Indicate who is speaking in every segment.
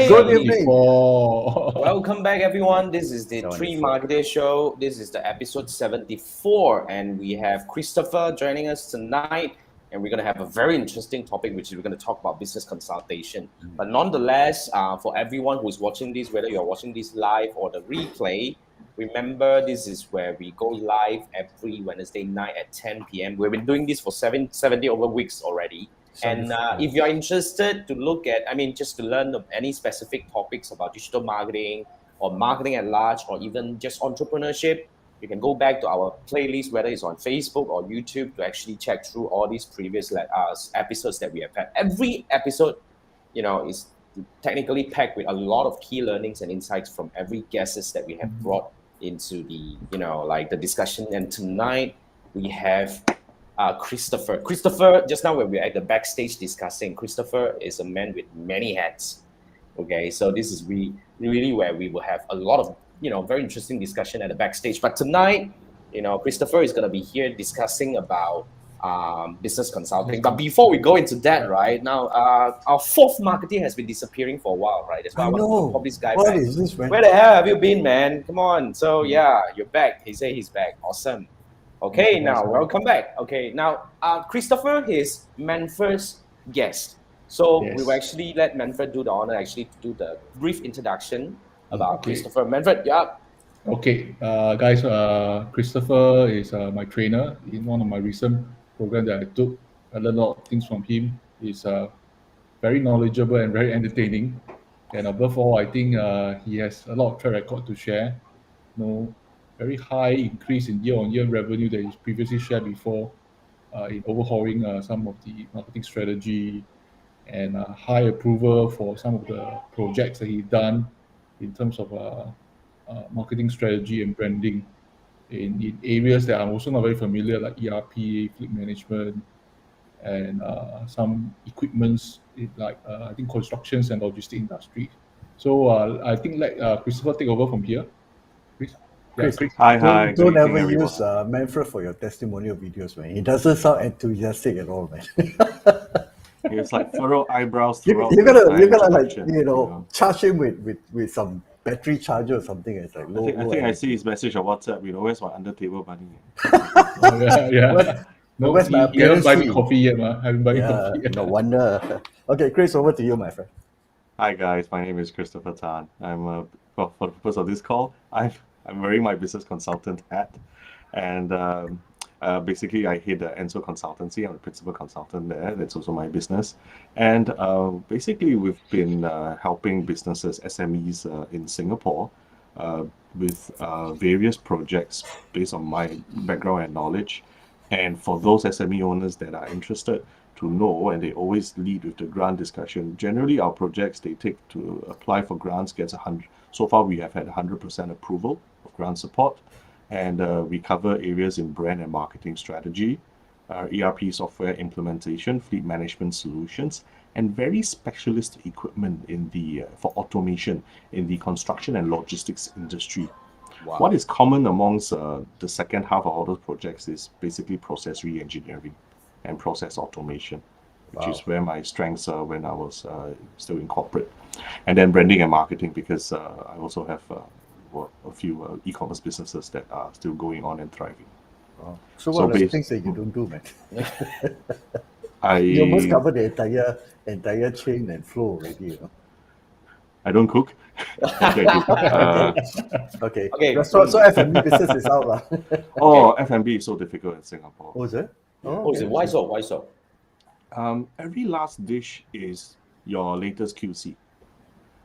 Speaker 1: evening.
Speaker 2: Good evening.
Speaker 1: Welcome back, everyone. This is the 3
Speaker 2: 74.
Speaker 1: Marketeers Show. This is the episode 74, and we have Christopher joining us tonight. And we're going to have a very interesting topic, which is we're going to talk about business consultation. But nonetheless, for everyone who's watching this, whether you're watching this live or the replay, remember this is where we go live every Wednesday night at 10 p.m. We've been doing this for 70 over weeks already. And if you're interested to look at, just to learn any specific topics about digital marketing or marketing at large, or even just entrepreneurship, you can go back to our playlist, whether it's on Facebook or YouTube, to actually check through all these previous episodes that we have had. Every episode, is technically packed with a lot of key learnings and insights from every guests that we have brought into the, the discussion. And tonight we have Christopher. Christopher, just now when we were at the backstage discussing, Christopher is a man with many hats. Okay, so this is really where we will have a lot of, very interesting discussion at the backstage. But tonight, Christopher is going to be here discussing about business consulting. But before we go into that, right now, our fourth marketer has been disappearing for a while, right? That's why I want to pop this guy back.
Speaker 2: Is this, man?
Speaker 1: Where the hell have you been, man? Come on. So yeah, you're back. He said he's back. Awesome. Okay, now welcome back. Okay, now Christopher is Manfred's guest. So we will actually let Manfred do the honor, actually to do the brief introduction about Christopher. Manfred, yeah.
Speaker 3: Okay, guys, Christopher is my trainer in one of my recent programs that I took. I learned a lot of things from him. He's very knowledgeable and very entertaining. And above all, I think he has a lot of track record to share. Very high increase in year-on-year revenue that he's previously shared before in overhauling some of the marketing strategy, and high approval for some of the projects that he's done in terms of marketing strategy and branding in areas that I'm also not very familiar, like ERP, fleet management, and some equipments like I think constructions and logistics industry. So I think let Christopher take over from here.
Speaker 2: Chris,
Speaker 4: Hi.
Speaker 2: Don't ever use Manfred for your testimonial videos, man. He doesn't sound enthusiastic at all, man.
Speaker 4: It's like furrow eyebrows
Speaker 2: You're
Speaker 4: throughout.
Speaker 2: gonna charge him with some battery charger or something. It's like
Speaker 4: I think I see his message on WhatsApp. Where's my under table money?
Speaker 2: Where's my
Speaker 3: he hasn't buy me coffee yet, man. I haven't buy coffee yet.
Speaker 2: No wonder. Okay, Chris, over to you, my friend.
Speaker 4: Hi guys, my name is Christopher Tan. I'm for the purpose of this call, I'm wearing my business consultant hat, and basically I head the Enso Consultancy. I'm the principal consultant there. That's also my business, and basically we've been helping businesses, SMEs in Singapore with various projects based on my background and knowledge. And for those SME owners that are interested to know, and they always lead with the grant discussion. Generally, our projects they take to apply for grants gets 100. So far, we have had 100% approval of grant support, and we cover areas in brand and marketing strategy, ERP software implementation, fleet management solutions, and very specialist equipment in the for automation in the construction and logistics industry. Wow. What is common amongst the second half of all those projects is basically process re-engineering and process automation, which is where my strengths are when I was still in corporate. And then branding and marketing, because I also have a few e-commerce businesses that are still going on and thriving.
Speaker 2: Wow. So what are the things that you don't do, man? You almost cover the entire chain and flow already,
Speaker 4: I don't cook.
Speaker 2: Okay. So F&B business is out.
Speaker 4: F&B is so difficult in Singapore.
Speaker 2: Oh, is it?
Speaker 1: Is it? Why so?
Speaker 4: Every last dish is your latest QC.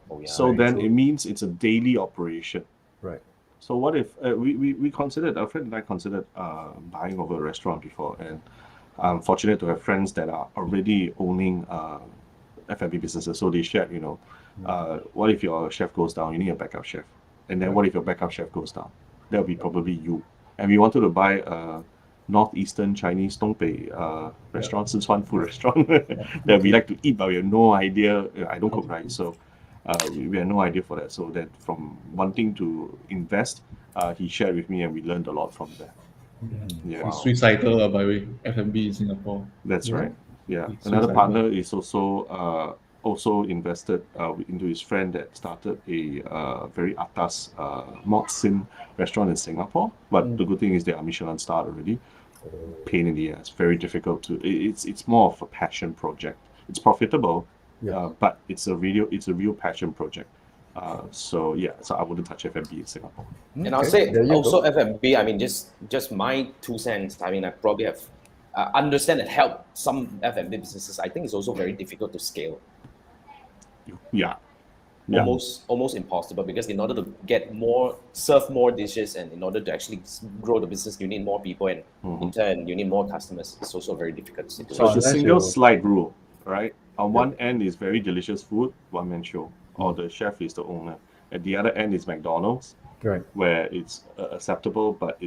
Speaker 1: Oh, yeah.
Speaker 4: So then it means it's a daily operation.
Speaker 2: Right.
Speaker 4: So what if we considered, our friend and I considered buying over a restaurant before, and I'm fortunate to have friends that are already owning F&B businesses. So they shared, what if your chef goes down? You need a backup chef. And then what if your backup chef goes down? That'll be probably you. And we wanted to buy a Northeastern Chinese Dongbei restaurant, Sichuan food restaurant that we like to eat, but we have no idea. I don't cook, right? So we had no idea for that. So that from wanting to invest, he shared with me, and we learned a lot from there.
Speaker 3: Yeah. Wow. Suicidal, by the way, F&B in Singapore.
Speaker 4: That's right. Yeah. Another partner is also also invested into his friend that started a very atas Moksin restaurant in Singapore. But the good thing is they are Michelin starred already. Pain in the ass, very difficult to. It's more of a passion project. It's profitable,
Speaker 2: Yeah.
Speaker 4: but it's a real passion project. So I wouldn't touch F&B in Singapore.
Speaker 1: And I'll
Speaker 2: Okay,
Speaker 1: say
Speaker 2: there you
Speaker 1: also
Speaker 2: go.
Speaker 1: F&B, I mean, just my 2 cents. I mean, I probably have understand and help some F&B businesses. I think it's also very difficult to scale.
Speaker 4: Yeah. Yeah.
Speaker 1: Almost impossible, because in order to serve more dishes, and in order to actually grow the business, you need more people, and in turn you need more customers. It's also a very difficult situation.
Speaker 4: So it's a
Speaker 2: unless
Speaker 4: single
Speaker 2: you-
Speaker 4: slide rule, right? On one end is very delicious food, one man show, or the chef is the owner. At the other end is McDonald's,
Speaker 2: Right.
Speaker 4: where it's acceptable, but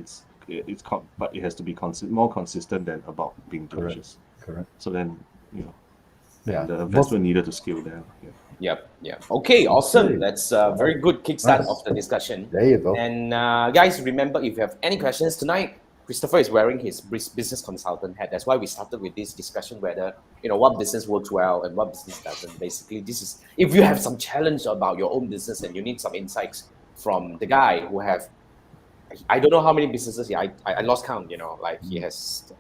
Speaker 4: but it has to be more consistent than about being delicious.
Speaker 2: Correct.
Speaker 4: So then,
Speaker 2: Yeah.
Speaker 4: and the investment needed to scale there. Yeah.
Speaker 1: Yep. Okay, awesome.
Speaker 2: Okay.
Speaker 1: That's a very good kickstart
Speaker 2: Nice.
Speaker 1: of the discussion.
Speaker 2: There you go.
Speaker 1: And guys, remember, if you have any questions tonight, Christopher is wearing his business consultant hat. That's why we started with this discussion, whether what business works well and what business doesn't. Basically, this is if you have some challenge about your own business and you need some insights from the guy who have, I don't know how many businesses he, I lost count. Like he has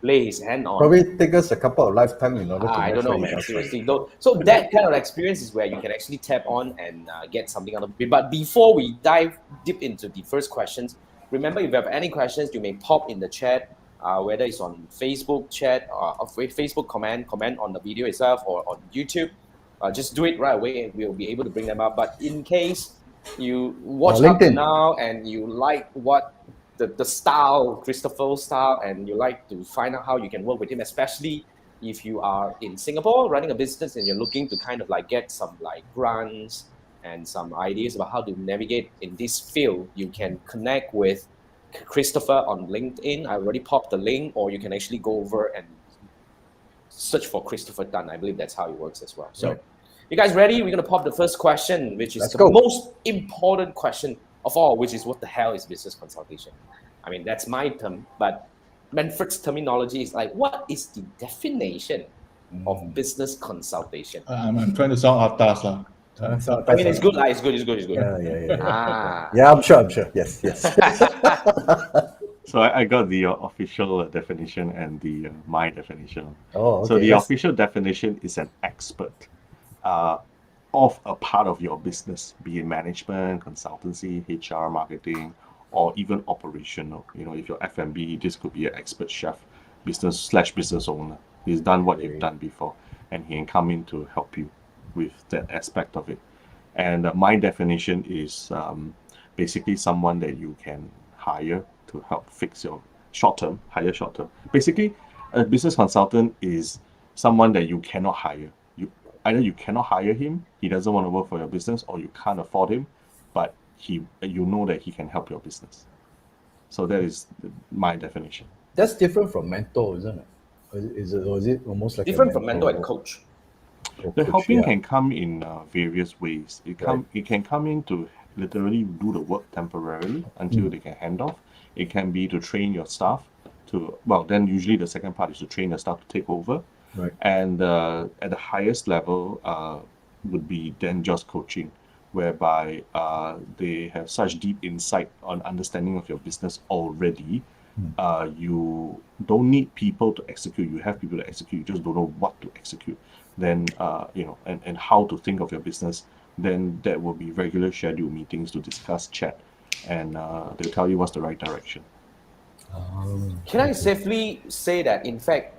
Speaker 1: laid his hand on.
Speaker 2: Probably take us a couple of lifetime in order to.
Speaker 1: I don't know,
Speaker 2: make
Speaker 1: man.
Speaker 2: sure it
Speaker 1: Seriously, though. So that kind of experience is where you can actually tap on and get something out of it. But before we dive deep into the first questions, remember, if you have any questions, you may pop in the chat, whether it's on Facebook chat or Facebook comment on the video itself, or on YouTube. Just do it right away, and we'll be able to bring them up. But in case you watch up
Speaker 2: LinkedIn.
Speaker 1: now and you like what the style, Christopher's style, and you like to find out how you can work with him, especially if you are in Singapore running a business and you're looking to kind of like get some like grants and some ideas about how to navigate in this field, you can connect with Christopher on LinkedIn. I already popped the link, or you can actually go over and search for Christopher Tan. I believe that's how it works as well. So,
Speaker 2: Right.
Speaker 1: You guys ready? We're gonna pop the first question, which is
Speaker 2: Let's
Speaker 1: the
Speaker 2: go.
Speaker 1: most important question of all, which is what the hell is business consultation? I mean, that's my term, but Manfred's terminology is like, what is the definition of business consultation?
Speaker 3: I'm trying to sound atas lah.
Speaker 1: I mean, it's good, it's good.
Speaker 2: Yeah. Yeah, I'm sure. Yes.
Speaker 4: So I got the official definition and the my definition.
Speaker 2: Oh, okay.
Speaker 4: So the
Speaker 2: yes.
Speaker 4: official definition is an expert of a part of your business, be it management, consultancy, HR, marketing, or even operational. If you're F&B, this could be an expert chef, business owner. He's done what you've done before, and he can come in to help you with that aspect of it. And my definition is basically someone that you can hire to help fix your short-term. Basically, a business consultant is someone that you cannot hire. Either you cannot hire him, he doesn't want to work for your business, or you can't afford him, but you know that he can help your business. So that is my definition.
Speaker 2: That's different from mentor, isn't it? Or is it almost like
Speaker 1: Different
Speaker 2: a
Speaker 1: from mentor and coach.
Speaker 4: The helping can come in various ways. It can come in to literally do the work temporarily until they can hand off. It can be to train your staff then usually the second part is to train your staff to take over.
Speaker 2: Right.
Speaker 4: And at the highest level would be then just coaching, whereby they have such deep insight on understanding of your business already. You don't need people to execute. You have people to execute. You just don't know what to execute. Then and how to think of your business. Then there will be regular scheduled meetings to discuss, chat, and they'll tell you what's the right direction.
Speaker 1: Can I safely say that, in fact,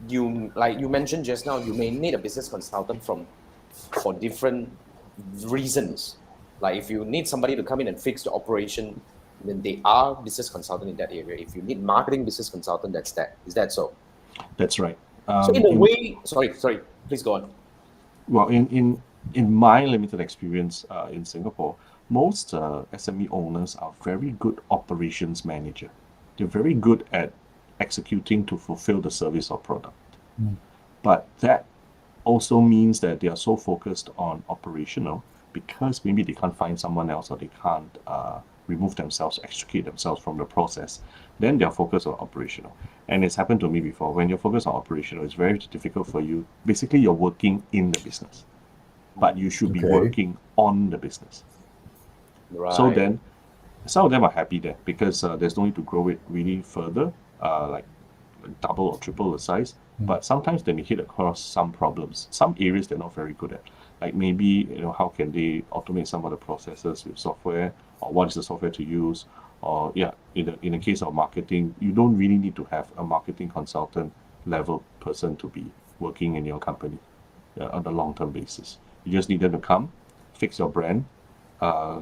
Speaker 1: you mentioned just now, you may need a business consultant for different reasons. Like if you need somebody to come in and fix the operation, then they are business consultant in that area. If you need marketing business consultant, that's that. Is that so?
Speaker 4: That's right.
Speaker 1: So in a way, sorry, please go on.
Speaker 4: Well, in my limited experience in Singapore, most SME owners are very good operations manager. They're very good at executing to fulfill the service or product. But that also means that they are so focused on operational because maybe they can't find someone else, or they can't remove themselves, extricate themselves from the process, then they're focused on operational. And it's happened to me before. When you're focused on operational, it's very difficult for you. Basically, you're working in the business, but you should be
Speaker 2: Okay.
Speaker 4: working on the business.
Speaker 1: Right.
Speaker 4: So then, some of them are happy there because there's no need to grow it really further, like double or triple the size. But sometimes they may hit across some problems, some areas they're not very good at. Like maybe, how can they automate some of the processes with software, or what is the software to use, or in the case of marketing, you don't really need to have a marketing consultant level person to be working in your company on a long-term basis. You just need them to come, fix your brand,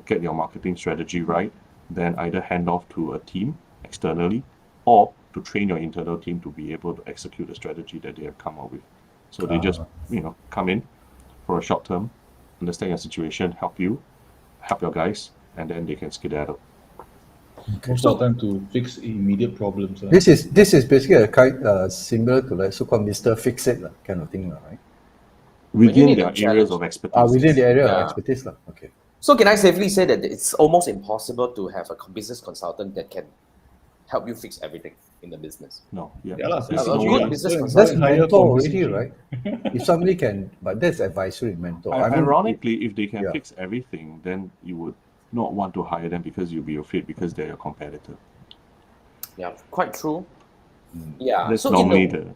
Speaker 4: get your marketing strategy right, then either hand off to a team externally or to train your internal team to be able to execute the strategy that they have come up with. So they just, come in for a short term, understand your situation, help your guys, and then they can skedaddle.
Speaker 3: Most of the time to fix immediate problems.
Speaker 2: This is basically a kind similar to like so-called Mr. Fix-It kind of thing, right?
Speaker 4: Within
Speaker 1: need
Speaker 4: their
Speaker 1: to
Speaker 4: areas
Speaker 1: challenge.
Speaker 4: of expertise.
Speaker 2: Within the area of
Speaker 1: Yeah.
Speaker 2: expertise, okay.
Speaker 1: So can I safely say that it's almost impossible to have a business consultant that can help you fix everything in the business?
Speaker 4: No,
Speaker 3: Yeah, lah,
Speaker 4: there's
Speaker 1: a
Speaker 4: no
Speaker 1: good
Speaker 4: way.
Speaker 1: business
Speaker 3: Go and
Speaker 2: That's
Speaker 3: hire
Speaker 2: mentor
Speaker 3: from
Speaker 2: already,
Speaker 3: BCG.
Speaker 2: right? If somebody can, but that's advisory mentor. I mean,
Speaker 4: Ironically, if they can
Speaker 2: yeah.
Speaker 4: fix everything, then you would not want to hire them because you'll be afraid because they're your competitor.
Speaker 1: Yeah, quite true. Yeah.
Speaker 4: That's
Speaker 1: so
Speaker 4: normally
Speaker 1: in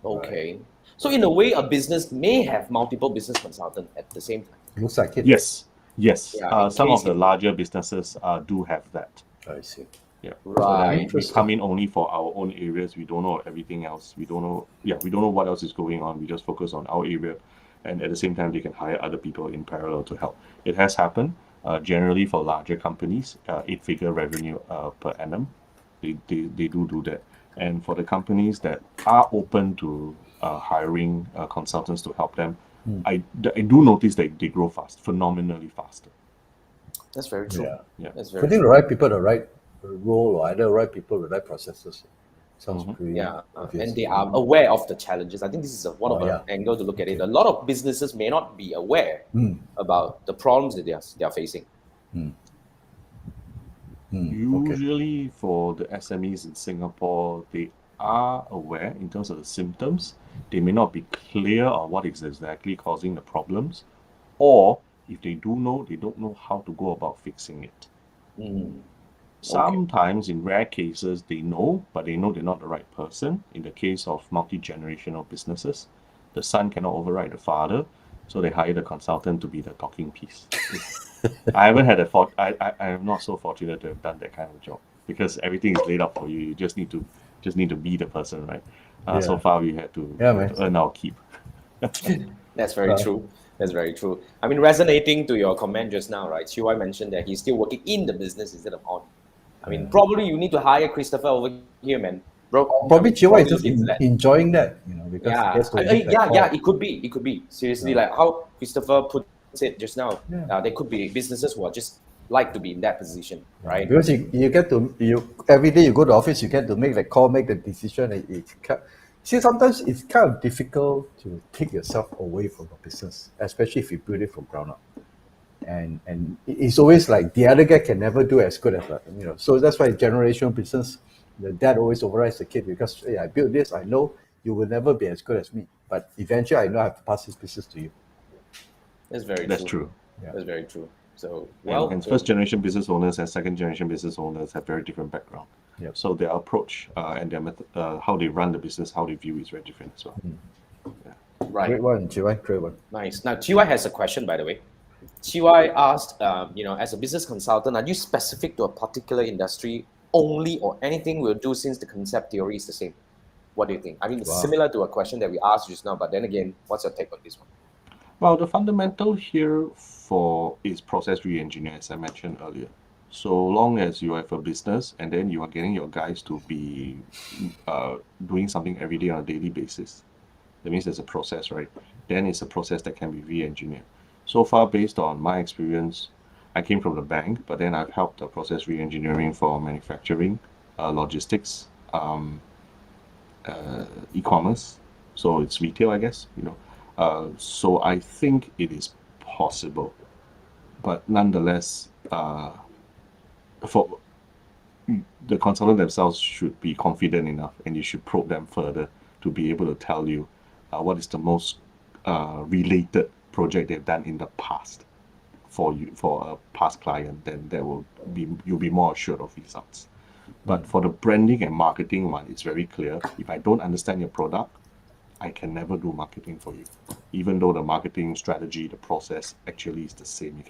Speaker 1: okay. So in a way, a business may have multiple business consultants at the same time.
Speaker 2: Looks like it.
Speaker 4: Yes.
Speaker 1: Yeah, in
Speaker 4: Some
Speaker 1: case
Speaker 4: of the
Speaker 1: it-
Speaker 4: larger businesses do have that.
Speaker 2: I see.
Speaker 4: Yeah.
Speaker 1: Right.
Speaker 4: So then we
Speaker 2: Interesting.
Speaker 4: come in only for our own areas. We don't know everything else. We don't know what else is going on. We just focus on our area, and at the same time, they can hire other people in parallel to help. It has happened. Generally, for larger companies, 8-figure revenue per annum, they do that. And for the companies that are open to hiring consultants to help them, I do notice that they grow phenomenally faster.
Speaker 1: That's very true.
Speaker 2: Yeah.
Speaker 4: Yeah.
Speaker 1: That's very
Speaker 2: Putting
Speaker 1: true.
Speaker 2: the right people, the right role, or either right people, the right processes. Sounds pretty
Speaker 1: Yeah,
Speaker 2: obvious.
Speaker 1: and they are aware of the challenges. I think this is one of
Speaker 2: yeah.
Speaker 1: the angle to look at it. A lot of businesses may not be aware about the problems that they are facing.
Speaker 2: Okay.
Speaker 4: Usually for the SMEs in Singapore, they are aware in terms of the symptoms. They may not be clear on what is exactly causing the problems, or if they do know, they don't know how to go about fixing it. Sometimes, in rare cases, they know, but they know they're not the right person. In the case of multi-generational businesses, the son cannot override the father, so they hire the consultant to be the talking piece. I haven't had I am not so fortunate to have done that kind of job because everything is laid out for you. You just need to be the person, right? So far we had to,
Speaker 2: man.
Speaker 4: earn our keep.
Speaker 1: That's very true. That's very true. I mean, resonating to your comment just now, right? Chiwai mentioned that he's still working in the business instead of on. I mean, probably you need to hire Christopher over here, man. Bro,
Speaker 2: Probably Chiwa is just
Speaker 1: look into that.
Speaker 2: enjoying that, because
Speaker 1: Yeah,
Speaker 2: he has to make that call.
Speaker 1: yeah. It could be. Seriously, like how Christopher puts it just now.
Speaker 2: Yeah.
Speaker 1: There could be businesses who are just like to be in that position, right?
Speaker 2: Because you get to every day you go to office, you get to make the call, make the decision. Sometimes it's kind of difficult to take yourself away from the business, especially if you build it from ground up. And it's always like the other guy can never do as good as So that's why generational business, the dad always overrides the kid because hey, I built this, I know you will never be as good as me, but eventually I know I have to pass this business to you.
Speaker 1: That's very
Speaker 4: That's
Speaker 1: true.
Speaker 4: true.
Speaker 2: Yeah.
Speaker 1: That's very true. So
Speaker 4: And first generation business owners and second generation business owners have very different background.
Speaker 2: Yep.
Speaker 4: So their approach and their method, how they run the business, how they view is very different as well.
Speaker 1: right.
Speaker 2: Great one, Chiwai, great one.
Speaker 1: Nice. Now, Chiwai has a question, by the way. Chiwai asked, as a business consultant, are you specific to a particular industry only or anything we'll do since the concept theory is the same? What do you think? I mean, it's similar to a question that we asked just now, but then again, what's your take on this one?
Speaker 4: Well, the fundamental here is process re-engineer, as I mentioned earlier. So long as you have a business and then you are getting your guys to be doing something every day on a daily basis, that means there's a process, right? Then it's a process that can be re-engineered. So far, based on my experience, I came from the bank, but then I've helped the process re-engineering for manufacturing, logistics, e-commerce. So it's retail, I guess, So I think it is possible, but nonetheless, for the consultant themselves should be confident enough, and you should probe them further to be able to tell you what is the most related project they've done in the past for a past client. Then you'll be more assured of results. But for the branding and marketing one, it's very clear. If I don't understand your product, I can never do marketing for you. Even though the marketing strategy, the process actually is the same.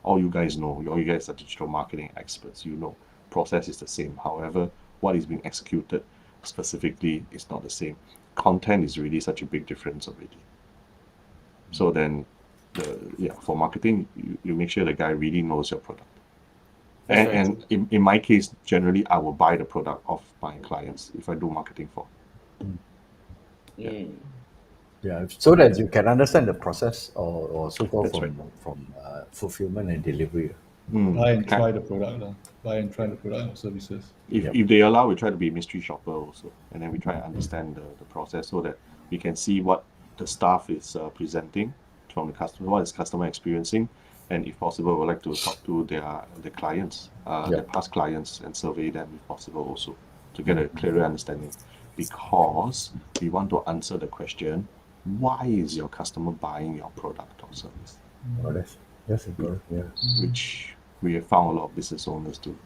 Speaker 4: All you guys know, all you guys are digital marketing experts, you know, process is the same. However, what is being executed specifically is not the same. Content is really such a big difference already. So then, for marketing, you make sure the guy really knows your product. And in my case, generally, I will buy the product of my clients if I do marketing for.
Speaker 2: Yeah, so that you can understand the process or so called
Speaker 4: That's
Speaker 2: from fulfillment and delivery.
Speaker 3: Buy and try the product. Buy and try the product or services.
Speaker 4: If they allow, we try to be a mystery shopper also. And then we try to understand the process so that we can see what the staff is presenting from the customer, what is customer experiencing. And if possible, we'd like to talk to their clients, their past clients, and survey them if possible also to get a clearer understanding. Because we want to answer the question, why is your customer buying your product or service?
Speaker 2: Oh, that's important. Yeah.
Speaker 4: Which we have found a lot of business owners to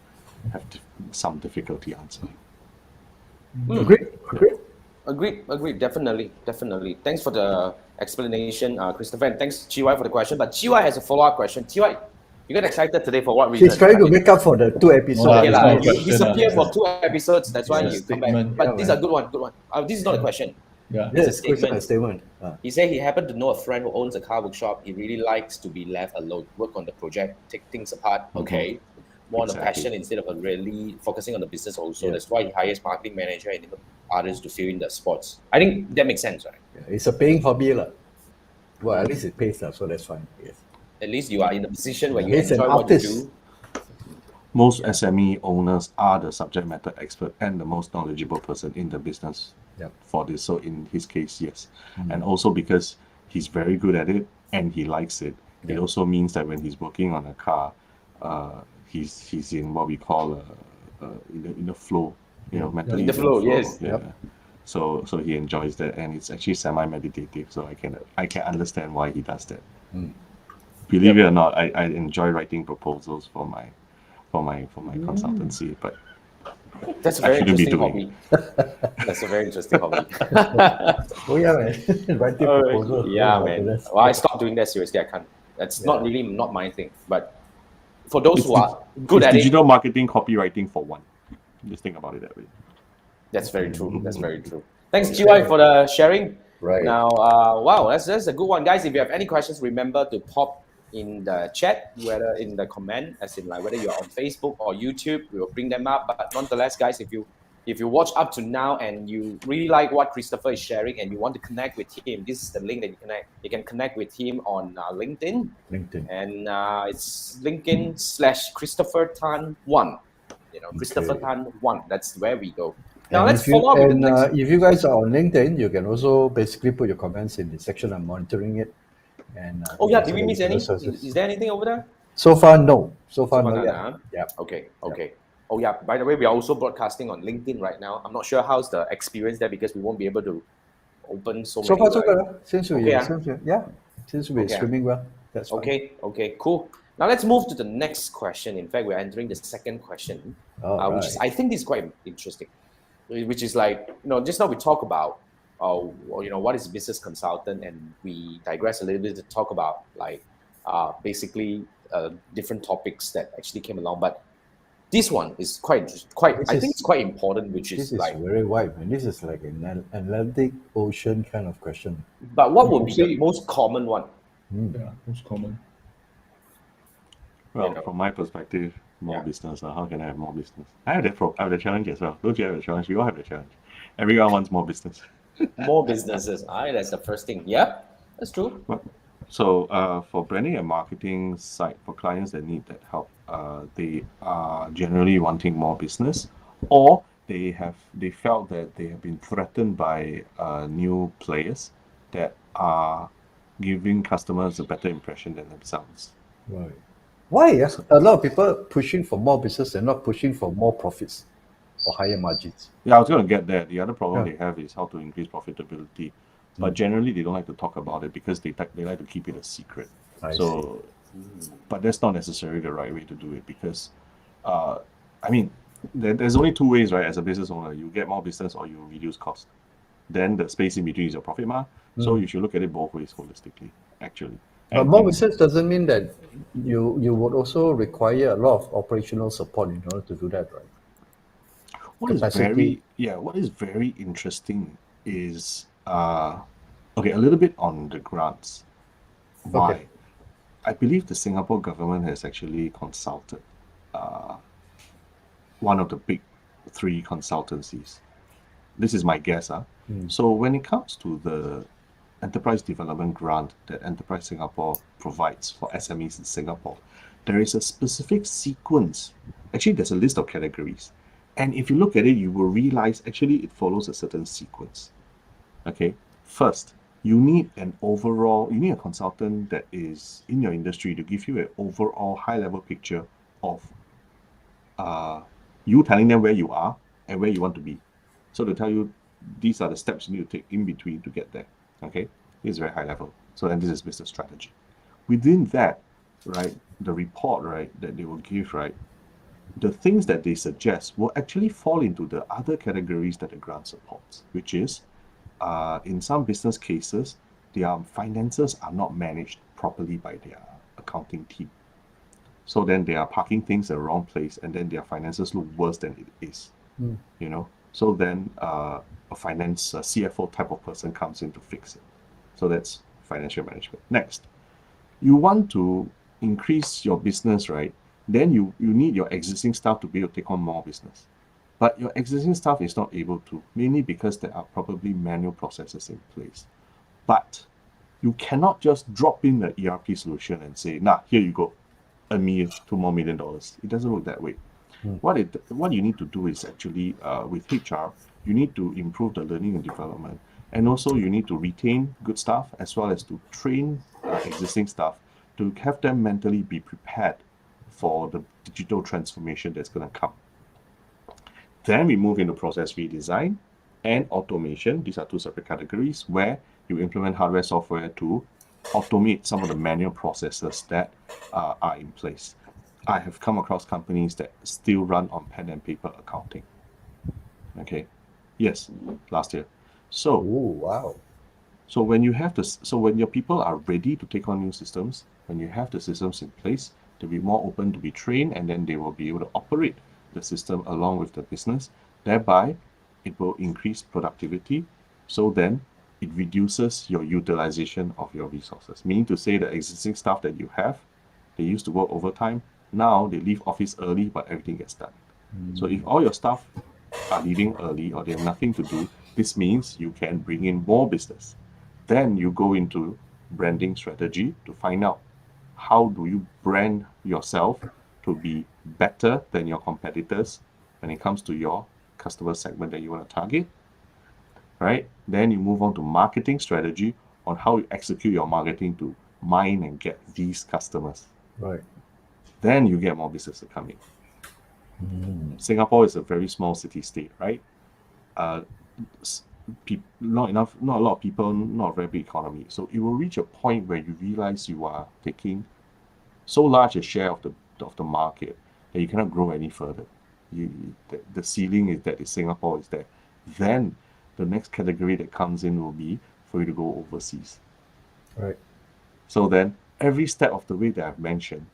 Speaker 4: have some difficulty answering.
Speaker 1: Agreed. Definitely. Thanks for the explanation, Christopher, and thanks, GY, for the question. But GY has a follow-up question. GY, you got excited today for what reason?
Speaker 2: He's trying to make up for the 2 episodes.
Speaker 1: Okay,
Speaker 3: it's not a
Speaker 1: he disappeared
Speaker 3: question,
Speaker 1: for 2 episodes. That's why you come back.
Speaker 3: statement.
Speaker 1: But this is a good one. This is not a question.
Speaker 3: Yeah.
Speaker 1: It's a
Speaker 2: Yes,
Speaker 1: statement.
Speaker 2: statement.
Speaker 1: He said he happened to know a friend who owns a car workshop. He really likes to be left alone, work on the project, take things apart. Okay. More on a passion instead of really focusing on the business also.
Speaker 2: Yeah.
Speaker 1: That's why he hires marketing manager and others to fill in the spots. I think that makes sense, right?
Speaker 2: Yeah, it's a paying hobby. Well, at least it pays, so that's fine. Yes.
Speaker 1: At least you are in a position where you
Speaker 2: He's an
Speaker 1: enjoy what you
Speaker 2: artist.
Speaker 1: do.
Speaker 4: Most SME owners are the subject matter expert and the most knowledgeable person in the business for this. So in his case, yes. And also because he's very good at it and he likes it, it also means that when he's working on a car, he's in what we call in the flow, mentally
Speaker 1: In the flow, yes.
Speaker 4: Yeah. So he enjoys that, and it's actually semi-meditative. So I can understand why he does that. Believe it or not, I enjoy writing proposals for my consultancy, but
Speaker 1: That's a
Speaker 4: I
Speaker 1: very
Speaker 4: shouldn't be
Speaker 1: interesting
Speaker 4: doing
Speaker 1: hobby. That's a very interesting hobby.
Speaker 2: Oh yeah, man. Writing proposals.
Speaker 1: Yeah,
Speaker 2: Oh,
Speaker 1: man.
Speaker 2: goodness.
Speaker 1: Well, I stopped doing that seriously. I can't. That's not my thing. But for those who are good
Speaker 4: it's
Speaker 1: at
Speaker 4: digital marketing copywriting for one. Just think about it that way.
Speaker 1: that's very true. That's very true. Thanks, GY, for the sharing.
Speaker 2: Right.
Speaker 1: Now, wow, that's a good one, guys. If you have any questions, remember to pop in the chat, whether in the comment, as in like whether you're on Facebook or YouTube, we will bring them up. But nonetheless, guys, if you watch up to now and you really like what Christopher is sharing and you want to connect with him, this is the link that you can connect with him on LinkedIn. And it's LinkedIn/Christopher Tan 1. Christopher Tan 1. That's where we go. Now let's follow up with the next.
Speaker 2: If you guys are on LinkedIn, you can also basically put your comments in the section. I'm monitoring it. And
Speaker 1: Did we miss any? Is there anything over there?
Speaker 2: So far, no. So far, no.
Speaker 1: Yeah. Okay. Oh yeah. By the way, we are also broadcasting on LinkedIn right now. I'm not sure how's the experience there because we won't be able to open so many.
Speaker 2: So far, so good. Since we're streaming well. That's fine.
Speaker 1: Okay. Cool. Now let's move to the next question. In fact, we're entering the second question, which is I think this is quite interesting. Which is like just now we talk about what is a business consultant, and we digress a little bit to talk about like basically different topics that actually came along. But this one is I think it's quite important, which is like
Speaker 2: very wide, and this is like an Atlantic Ocean kind of question.
Speaker 1: But what would be the most common one?
Speaker 3: Yeah, most common.
Speaker 4: Well, from my perspective, more business. How can I have more business? I have the challenge as well. Don't you have the challenge? We all have the challenge. Everyone wants more business.
Speaker 1: More businesses. That's the first thing. Yeah, that's true.
Speaker 4: So for branding and marketing side, for clients that need that help, they are generally wanting more business, or they felt that they have been threatened by new players that are giving customers a better impression than themselves.
Speaker 2: Right. Why? Yes? A lot of people pushing for more business and not pushing for more profits or higher margins.
Speaker 4: Yeah, I was going to get there. The other problem
Speaker 2: Yeah.
Speaker 4: they have is how to increase profitability. But generally, they don't like to talk about it because they like to keep it a secret.
Speaker 2: I
Speaker 4: So, but that's not necessarily the right way to do it because, I mean, there's only two ways, right? As a business owner, you get more business or you reduce cost. Then the space in between is your profit mark. So you should look at it both ways holistically, actually.
Speaker 2: But
Speaker 4: And
Speaker 2: more
Speaker 4: in-
Speaker 2: business doesn't mean that you would also require a lot of operational support in order to do that, right? Capacity.
Speaker 4: what is very interesting is okay, a little bit on the grants. Why?
Speaker 2: Okay.
Speaker 4: I believe the Singapore government has actually consulted one of the big three consultancies. This is my guess. So when it comes to the enterprise development grant that Enterprise Singapore provides for SMEs in Singapore, there is a specific sequence. Actually, there's a list of categories. And if you look at it, you will realize actually it follows a certain sequence. Okay. First, you need a consultant that is in your industry to give you an overall high level picture of you telling them where you are and where you want to be. So to tell you, these are the steps you need to take in between to get there. Okay, this is very high level. So then this is business strategy. Within that, right, the report, right, that they will give, right, the things that they suggest will actually fall into the other categories that the grant supports, which is in some business cases, their finances are not managed properly by their accounting team. So then they are parking things in the wrong place, and then their finances look worse than it is. You know. So then a CFO type of person comes in to fix it. So that's financial management. Next, you want to increase your business, right? Then you need your existing staff to be able to take on more business. But your existing staff is not able to, mainly because there are probably manual processes in place. But you cannot just drop in the ERP solution and say, nah, here you go, $2 more million. It doesn't work that way. What you need to do is actually with HR, you need to improve the learning and development, and also you need to retain good staff as well as to train existing staff to have them mentally be prepared for the digital transformation that's going to come. Then we move into process redesign and automation. These are two separate categories where you implement hardware software to automate some of the manual processes that are in place. I have come across companies that still run on pen and paper accounting. Okay. Yes, last year. So
Speaker 2: Wow.
Speaker 4: so when your people are ready to take on new systems, when you have the systems in place, they'll be more open to be trained, and then they will be able to operate the system along with the business. Thereby, it will increase productivity. So then it reduces your utilization of your resources. Meaning to say the existing staff that you have, they used to work overtime. Now they leave office early, but everything gets done. So if all your staff are leaving early or they have nothing to do, this means you can bring in more business. Then you go into branding strategy to find out how do you brand yourself to be better than your competitors when it comes to your customer segment that you want to target, right? Then you move on to marketing strategy on how you execute your marketing to mine and get these customers.
Speaker 2: Right.
Speaker 4: Then you get more business to come in. Singapore is a very small city state, right? Not a lot of people, not a very big economy. So it will reach a point where you realize you are taking so large a share of the market that you cannot grow any further. The ceiling is that Singapore is there. Then the next category that comes in will be for you to go overseas.
Speaker 2: Right.
Speaker 4: So then every step of the way that I've mentioned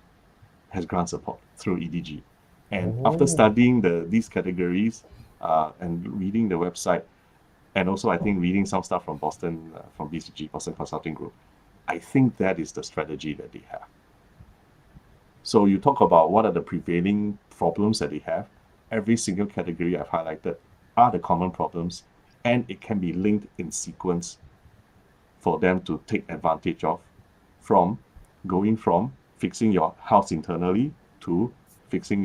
Speaker 4: has grant support through EDG. And after studying these categories and reading the website, and also I think reading some stuff from Boston, from BCG, Boston Consulting Group, I think that is the strategy that they have. So you talk about what are the prevailing problems that they have. Every single category I've highlighted are the common problems, and it can be linked in sequence for them to take advantage of, from going from fixing your house internally to fixing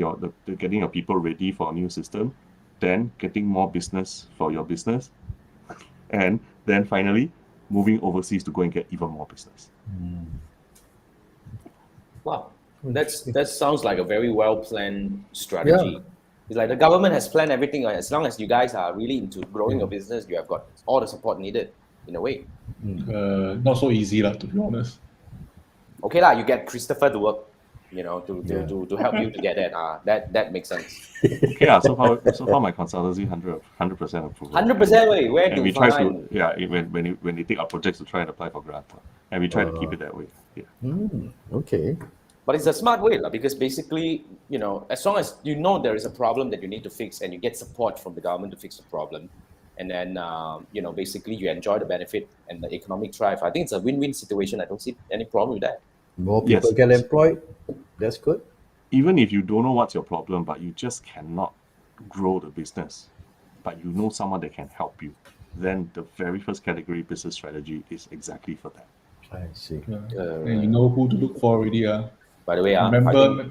Speaker 4: getting your people ready for a new system, then getting more business for your business, and then finally moving overseas to go and get even more business.
Speaker 1: Wow. That sounds like a very well planned strategy. It's like the government has planned everything. As long as you guys are really into growing your business, you have got all the support needed in a way.
Speaker 3: Not so easy, lah, to be honest.
Speaker 1: Okay lah, you get Christopher to work, to help you to get that. That makes sense.
Speaker 4: Okay, so far my consultancy 100% approval.
Speaker 1: 100% way. Where
Speaker 4: And
Speaker 1: to
Speaker 4: we try
Speaker 1: find?
Speaker 4: to when they take our projects to try and apply for grant, and we try to keep it that way. Yeah.
Speaker 2: Okay.
Speaker 1: But it's a smart way, because basically, as long as you know there is a problem that you need to fix and you get support from the government to fix the problem, and then, basically you enjoy the benefit and the economic thrive. I think it's a win-win situation. I don't see any problem with that.
Speaker 2: More people get employed. That's good.
Speaker 4: Even if you don't know what's your problem, but you just cannot grow the business, but you know someone that can help you, then the very first category business strategy is exactly for that.
Speaker 2: I see.
Speaker 3: And you know who to look for already.
Speaker 1: By the way,
Speaker 3: Remember,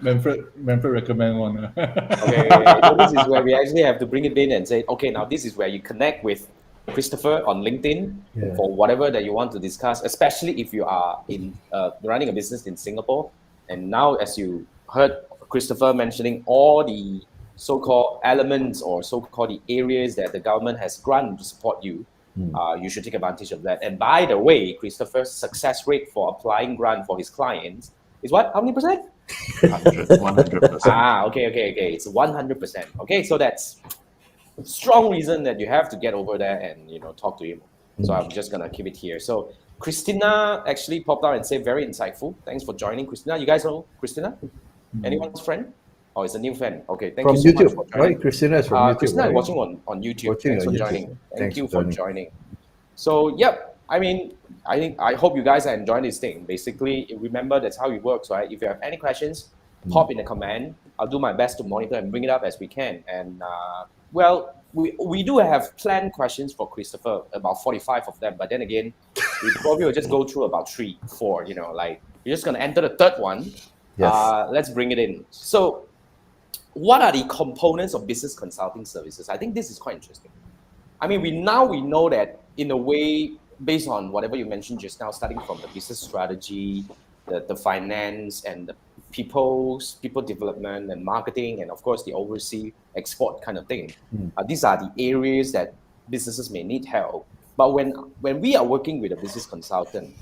Speaker 3: Manfred recommend one.
Speaker 1: Okay. So this is where we actually have to bring it in and say, okay, now this is where you connect with Christopher on LinkedIn for whatever that you want to discuss, especially if you are in running a business in Singapore. And now, as you heard Christopher mentioning all the so-called elements or so-called the areas that the government has granted to support you, you should take advantage of that. And by the way, Christopher's success rate for applying grant for his clients is what? How many percent?
Speaker 4: 100%.
Speaker 1: Okay. It's 100%. Okay, so that's a strong reason that you have to get over there and talk to him. So I'm just gonna keep it here. So Christina actually popped out and said very insightful. Thanks for joining, Christina. You guys know Christina? Anyone's friend? Oh, it's a new friend. Okay, thank you so
Speaker 2: YouTube,
Speaker 1: much for joining.
Speaker 2: right? Christina is from YouTube.
Speaker 1: Christina is
Speaker 2: right?
Speaker 1: watching on YouTube.
Speaker 2: Watching
Speaker 1: Thanks for
Speaker 2: on YouTube.
Speaker 1: joining. Thank
Speaker 2: Thanks
Speaker 1: you
Speaker 2: for
Speaker 1: for joining. So, yep. I hope you guys are enjoying this thing. Basically, remember that's how it works, right? If you have any questions, pop in a comment. I'll do my best to monitor and bring it up as we can. And we do have planned questions for Christopher, about 45 of them. But then again, we probably will just go through about 3, 4. Like you're just gonna enter the third one.
Speaker 2: Yes.
Speaker 1: Let's bring it in. So, what are the components of business consulting services? I think this is quite interesting. We know that in a way, based on whatever you mentioned just now, starting from the business strategy, the finance, and the people development and marketing, and of course the overseas export kind of thing. These are the areas that businesses may need help. But when we are working with a business consultant,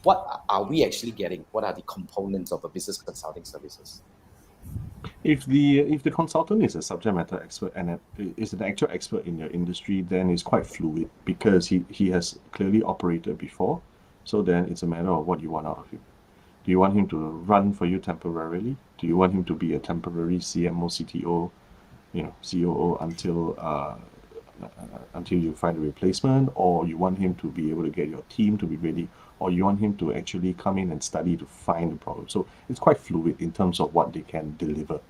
Speaker 1: what are we actually getting? What are the components of a business consulting services?
Speaker 4: If the consultant is a subject matter expert and is an actual expert in your industry, then it's quite fluid because he has clearly operated before. So then it's a matter of what you want out of him. Do you want him to run for you temporarily? Do you want him to be a temporary CMO, CTO, COO until you find a replacement, or you want him to be able to get your team to be ready, or you want him to actually come in and study to find the problem? So it's quite fluid in terms of what they can deliver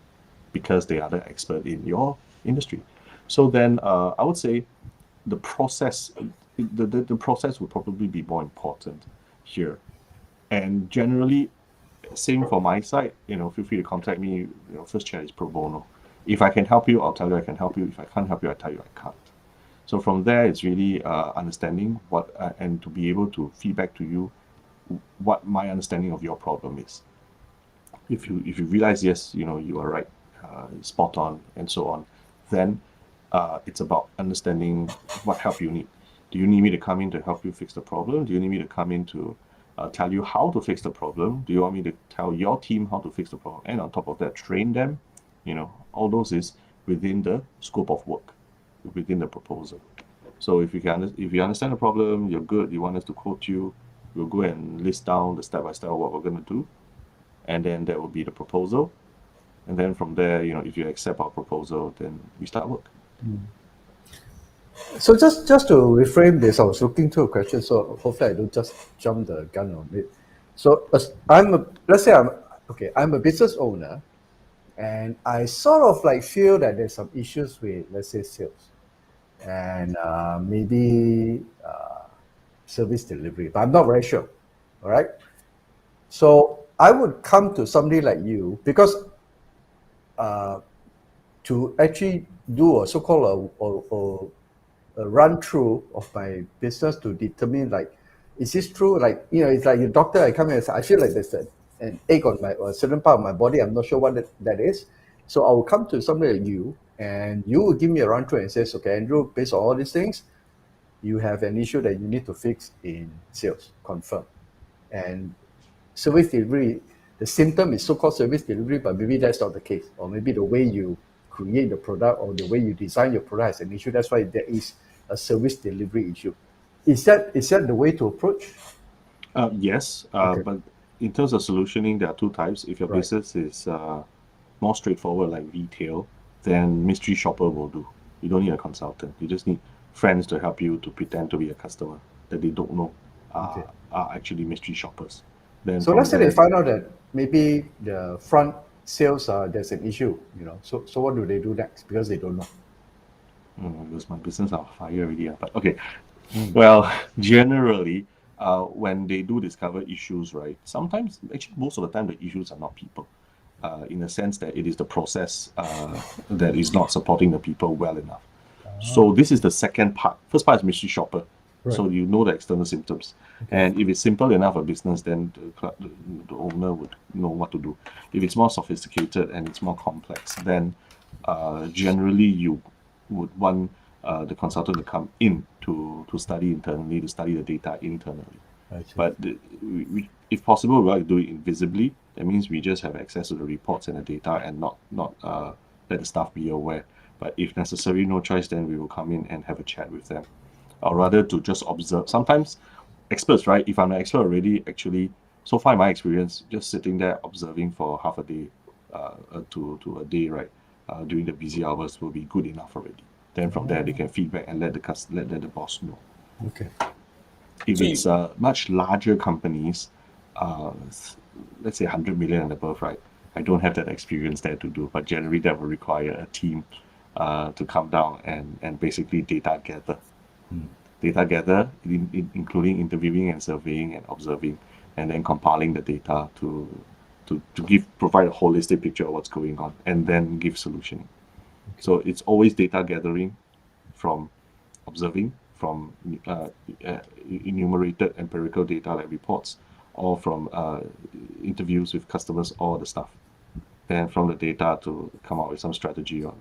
Speaker 4: because they are the expert in your industry. So then I would say the process would probably be more important here. And generally, same for my side, feel free to contact me. First chat is pro bono. If I can help you, I'll tell you I can help you. If I can't help you, I tell you I can't. So from there, it's really understanding what and to be able to feedback to you what my understanding of your problem is. If you realize, yes, you are right, spot on, and so on, then it's about understanding what help you need. Do you need me to come in to help you fix the problem? Do you need me to come in to tell you how to fix the problem? Do you want me to tell your team how to fix the problem? And on top of that, train them. All those is within the scope of work, within the proposal. So if you understand the problem, you're good, you want us to quote you, we'll go and list down the step-by-step of what we're going to do. And then that will be the proposal. And then from there, if you accept our proposal, then we start work.
Speaker 2: So just to reframe this, I was looking through a question, so hopefully I don't just jump the gun on it. So I'm a business owner, and I sort of feel that there's some issues with, let's say, sales and maybe service delivery, but I'm not very sure. All right. So I would come to somebody like you because to actually do a so-called a run through of my business to determine is this true? It's like your doctor. I come in and say, I feel like there's an ache on a certain part of my body. I'm not sure what that is. So I will come to somebody like you, and you will give me a run through and says, okay, Andrew, based on all these things, you have an issue that you need to fix in sales, confirm. And service delivery, the symptom is so-called service delivery, but maybe that's not the case. Or maybe the way you create the product or the way you design your product has an issue. That's why there is a service delivery issue. Is that the way to approach?
Speaker 4: Yes,
Speaker 2: Okay.
Speaker 4: but in terms of solutioning, there are two types. If your
Speaker 2: Right.
Speaker 4: business is more straightforward, like retail, then mystery shopper will do. You don't need a consultant. You just need friends to help you to pretend to be a customer that they don't know
Speaker 2: Okay.
Speaker 4: are actually mystery shoppers. Then
Speaker 2: So
Speaker 4: from
Speaker 2: let's say they
Speaker 4: there,
Speaker 2: find out that maybe the front sales there's an issue, So what do they do next? Because they don't know.
Speaker 4: because my business are fire already. But okay, well, generally, when they do discover issues, right? Sometimes, actually, most of the time, the issues are not people. In the sense that it is the process that is not supporting the people well enough. So this is the second part. First part is mystery shopper. So
Speaker 2: Right.
Speaker 4: you know the external symptoms. And if it's simple enough a business, then the owner would know what to do. If it's more sophisticated and it's more complex, then generally you would want the consultant to come in to study internally, to study the data internally.
Speaker 2: I see.
Speaker 4: But if possible, we like to do it invisibly. That means we just have access to the reports and the data and not let the staff be aware. But if necessary, no choice, then we will come in and have a chat with them. Or rather to just observe. Sometimes experts, right? If I'm an expert already, actually, so far in my experience, just sitting there observing for half a day to a day, right, during the busy hours will be good enough already. Then from there, they can feedback and let the boss know.
Speaker 2: Okay.
Speaker 4: If
Speaker 1: So
Speaker 4: it's much larger companies, let's say 100 million and above, right? I don't have that experience there to do, but generally that will require a team to come down and basically data gather. Data gather, including interviewing and surveying and observing, and then compiling the data to provide a holistic picture of what's going on, and then give solutioning. So it's always data gathering from observing, from enumerated empirical data like reports, or from interviews with customers or the staff. Then from the data to come out with some strategy on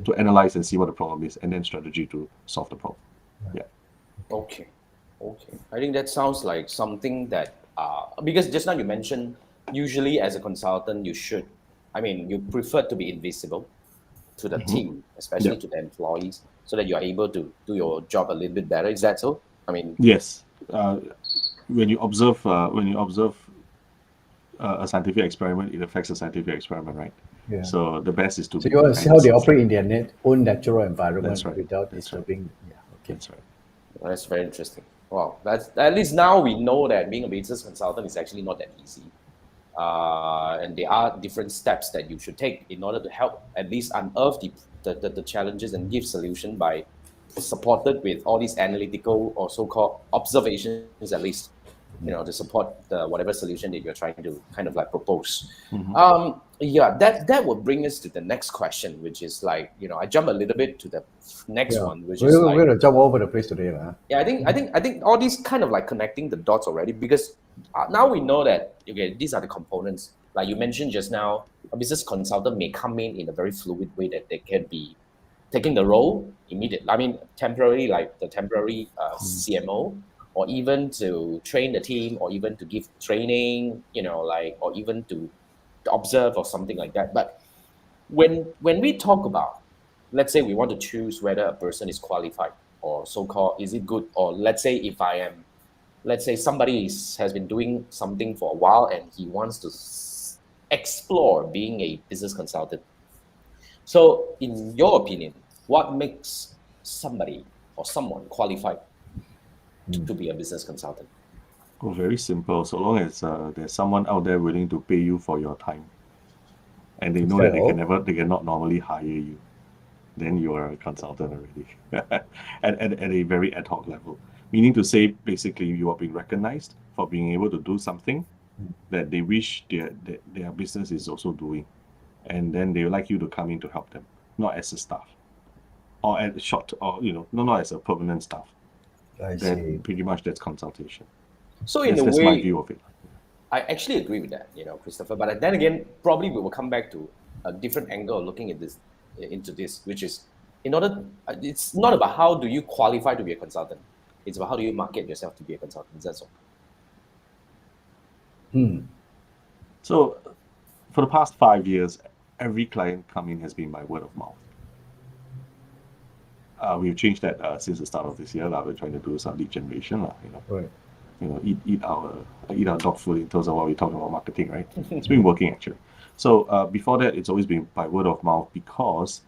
Speaker 4: to analyze and see what the problem is, and then strategy to solve the problem. Yeah.
Speaker 1: Okay. I think that sounds like something that because just now you mentioned usually as a consultant you prefer to be invisible to the team, especially
Speaker 4: Yeah.
Speaker 1: to the employees, so that you are able to do your job a little bit better. Is that so? I mean,
Speaker 4: Yes. When you observe a scientific experiment, it affects the scientific experiment, right?
Speaker 2: Yeah.
Speaker 4: So the best is to
Speaker 2: So
Speaker 4: be
Speaker 2: you want to see
Speaker 4: behind
Speaker 2: how
Speaker 4: the
Speaker 2: they
Speaker 4: scenes.
Speaker 2: operate in their own natural environment
Speaker 4: That's right.
Speaker 2: without
Speaker 4: That's right.
Speaker 2: disturbing. Yeah. Okay.
Speaker 4: That's right.
Speaker 1: that's very interesting. Wow, that's at least now we know that being a business consultant is actually not that easy. And there are different steps that you should take in order to help at least unearth the challenges and give solution by supported with all these analytical or so-called observations at least, to support the whatever solution that you're trying to kind of like propose. Yeah, that will bring us to the next question, which is like, I jump a little bit to the next
Speaker 2: Yeah.
Speaker 1: one, which is
Speaker 2: We're
Speaker 1: like,
Speaker 2: going to jump all over the place today, huh?
Speaker 1: yeah, I think all these kind of like connecting the dots already, because now we know that, okay, these are the components. Like you mentioned just now, a business consultant may come in a very fluid way that they can be taking the role immediately. I mean, temporarily, like the temporary CMO, or even to train the team, or even to give training, or even to observe or something like that. But when we talk about, let's say we want to choose whether a person is qualified or so-called is it good, or let's say somebody has been doing something for a while and he wants to explore being a business consultant. So in your opinion, what makes somebody or someone qualified to be a business consultant?
Speaker 4: Oh, very simple. So long as there's someone out there willing to pay you for your time, and they know that they cannot normally hire you, then you are a consultant already, at a very ad hoc level. Meaning to say, basically, you are being recognized for being able to do something that they wish their business is also doing, and then they would like you to come in to help them, not as a staff, or at short, or not as a permanent staff.
Speaker 2: I see.
Speaker 4: Then pretty much that's consultation.
Speaker 1: So in a
Speaker 4: That's my
Speaker 1: way,
Speaker 4: view of it.
Speaker 1: I actually agree with that, Christopher. But then again, probably we will come back to a different angle of looking at this, into this, which is it's not about how do you qualify to be a consultant. It's about how do you market yourself to be a consultant. That's all.
Speaker 4: So, for the past 5 years, every client coming has been by word of mouth. We've changed that since the start of this year. We're trying to do some lead generation,
Speaker 2: Right.
Speaker 4: eat our dog food in terms of what we talk about marketing, right? It's been working actually. So before that, it's always been by word of mouth, because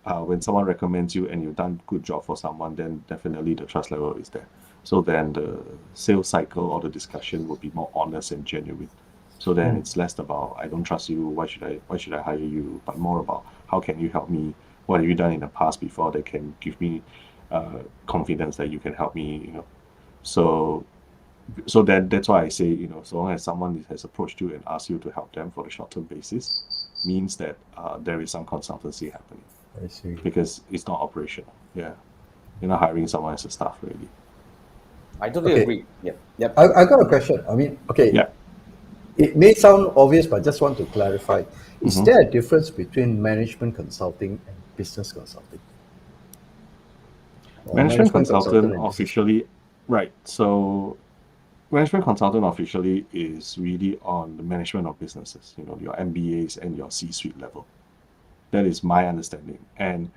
Speaker 4: when someone recommends you and you've done good job for someone, then definitely the trust level is there. So then the sales cycle or the discussion will be more honest and genuine. So then it's less about, I don't trust you, why should I hire you, but more about, how can you help me? What have you done in the past before that can give me confidence that you can help me? So then that's why I say, so long as someone has approached you and asked you to help them for the short-term basis, means that there is some consultancy happening.
Speaker 2: I see.
Speaker 4: Because it's not operational. Yeah, you're not hiring someone as a staff really.
Speaker 1: I totally agree. Yep.
Speaker 2: I got a question. I mean, okay.
Speaker 4: Yeah.
Speaker 2: It may sound obvious, but I just want to clarify. Is there a difference between management consulting and business consulting? Or
Speaker 4: Management consultant
Speaker 2: and business-
Speaker 4: officially, right? So, management consultant officially is really on the management of businesses. Your MBAs and your C-suite level. That is my understanding, and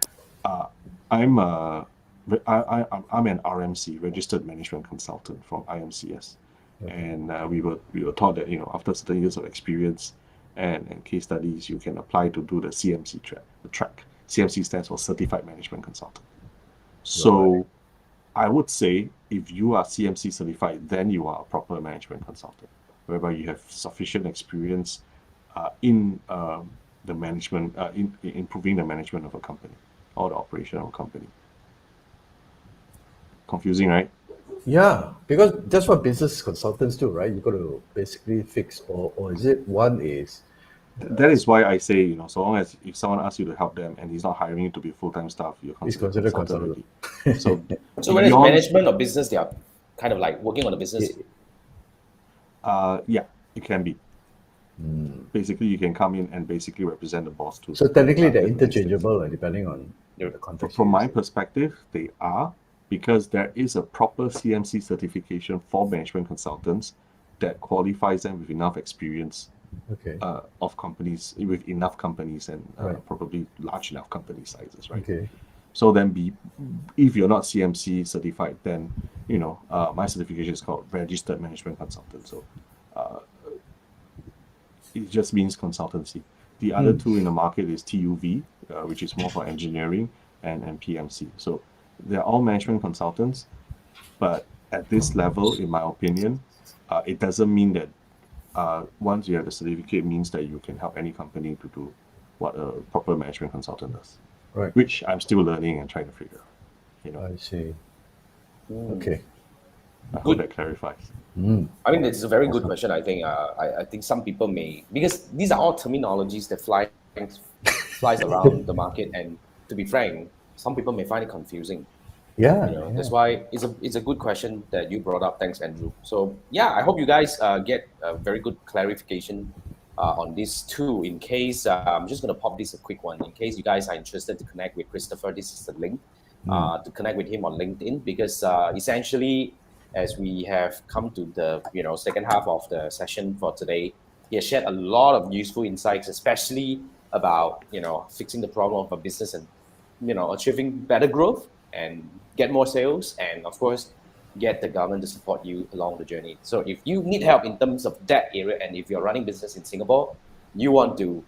Speaker 4: I'm an RMC, registered management consultant from IMCS, and we were taught that after certain years of experience and case studies, you can apply to do the CMC track. CMC stands for Certified Management Consultant. So I would say if you are CMC certified, then you are a proper management consultant, whereby you have sufficient experience in the management, in improving the management of a company or the operation of a company. Confusing, right?
Speaker 2: Yeah, because that's what business consultants do, right? You got to basically fix, or is it one is
Speaker 4: That is why I say, so long as if someone asks you to help them and he's not hiring you to be full-time staff, you're considered a consultant already.
Speaker 1: So whether it's management or business, they are kind of like working on the business.
Speaker 4: Yeah, it can be. Basically, you can come in and basically represent the boss too.
Speaker 2: So technically, they're interchangeable, depending on the context.
Speaker 4: From my perspective, they are, because there is a proper CMC certification for management consultants that qualifies them with enough experience of companies, with enough companies, and probably large enough company sizes, right?
Speaker 2: Okay.
Speaker 4: So then, if you're not CMC certified, then my certification is called Registered Management Consultant. So it just means consultancy. The other two in the market is TUV, which is more for engineering, and PMC. So they're all management consultants, but at this level, in my opinion, it doesn't mean that once you have the certificate means that you can help any company to do what a proper management consultant does.
Speaker 2: Right.
Speaker 4: Which I'm still learning and trying to figure out.
Speaker 2: I see. Okay.
Speaker 4: I hope that clarifies.
Speaker 1: I mean, it's a very good question. I think I think some people may, because these are all terminologies that flies around the market, and to be frank, some people may find it confusing.
Speaker 2: Yeah.
Speaker 1: That's why it's a good question that you brought up. Thanks, Andrew. So yeah, I hope you guys get a very good clarification on this too. In case I'm just gonna pop this a quick one. In case you guys are interested to connect with Christopher, this is the link to connect with him on LinkedIn, because essentially, as we have come to the second half of the session for today, he has shared a lot of useful insights, especially about fixing the problem of a business and achieving better growth and get more sales, and of course get the government to support you along the journey. So if you need help in terms of that area, and if you're running business in Singapore, you want to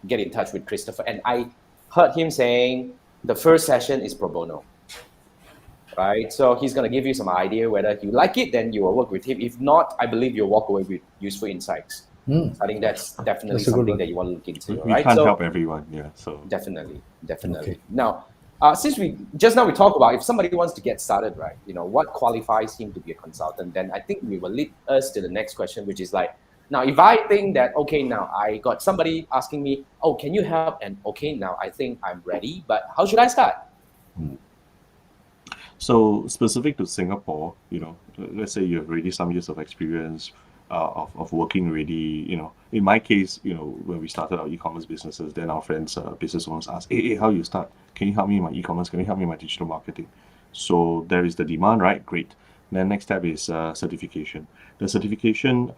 Speaker 1: get in touch with Christopher. And I heard him saying the first session is pro bono, right? So he's going to give you some idea whether you like it, then you will work with him. If not, I believe you'll walk away with useful insights. I think that's definitely something that you want to look into.
Speaker 4: We can't help everyone, yeah. So
Speaker 1: definitely. Now, since we talked about if somebody wants to get started, right? What qualifies him to be a consultant? Then I think we will lead us to the next question, which is like, now if I think that now I got somebody asking me, oh, can you help? And now I think I'm ready, but how should I start?
Speaker 4: So specific to Singapore, let's say you have already some years of experience, of working already. In my case, when we started our e-commerce businesses, then our friends, business owners asked, hey, how you start? Can you help me in my e-commerce? Can you help me in my digital marketing? So there is the demand, right? Great. Then next step is certification. The certification,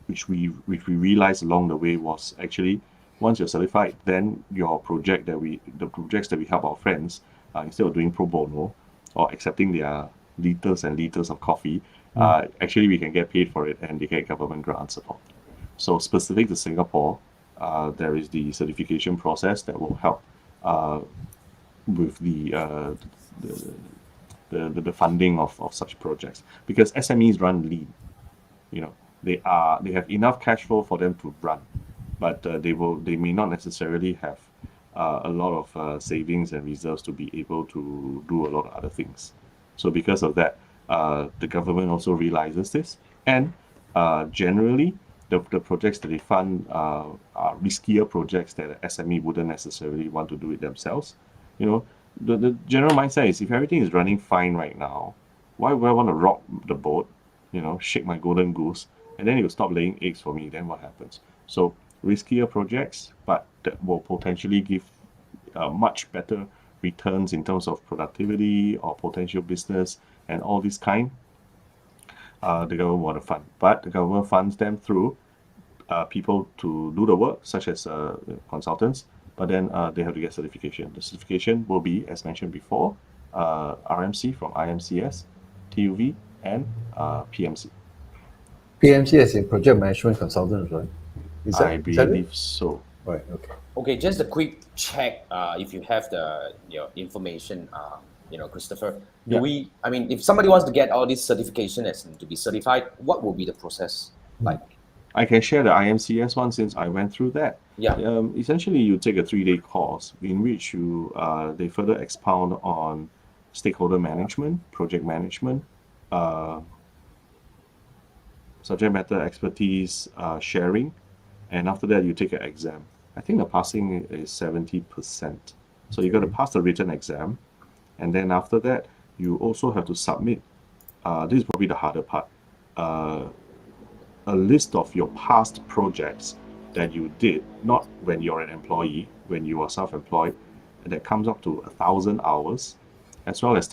Speaker 4: which we realized along the way, was actually once you're certified, then the projects that we help our friends, instead of doing pro bono or accepting their liters and liters of coffee, actually we can get paid for it and they get government grant support. So specific to Singapore, there is the certification process that will help with the funding of such projects, because SMEs run lean. They have enough cash flow for them to run, but they may not necessarily have a lot of savings and reserves to be able to do a lot of other things. So because of that, the government also realizes this, and generally the projects that they fund are riskier projects that SME wouldn't necessarily want to do it themselves. The general mindset is, if everything is running fine right now, why would I want to rock the boat, shake my golden goose, and then it will stop laying eggs for me? Then what happens? So riskier projects, but that will potentially give much better returns in terms of productivity or potential business and all this kind. The government want to fund, but the government funds them through people to do the work, such as consultants. But then they have to get certification. The certification will be, as mentioned before, RMC from IMCS, TUV, and PMC.
Speaker 2: PMC as in project management consultants, right?
Speaker 4: I
Speaker 2: Is that
Speaker 4: believe
Speaker 2: it?
Speaker 4: so.
Speaker 2: Right, okay.
Speaker 1: Okay, just a quick check. If you have the information, Christopher.
Speaker 4: Yeah.
Speaker 1: If somebody wants to get all this certification as to be certified, what will be the process like?
Speaker 4: I can share the IMCS one since I went through that.
Speaker 1: Yeah.
Speaker 4: Essentially, you take a 3-day course in which they further expound on stakeholder management, project management, subject matter expertise sharing, and after that you take an exam. I think the passing is 70%. So you got to pass the written exam, and then after that you also have to submit. This is probably the harder part. A list of your past projects that you did, not when you're an employee, when you are self-employed, and that comes up to 1,000 hours, as well as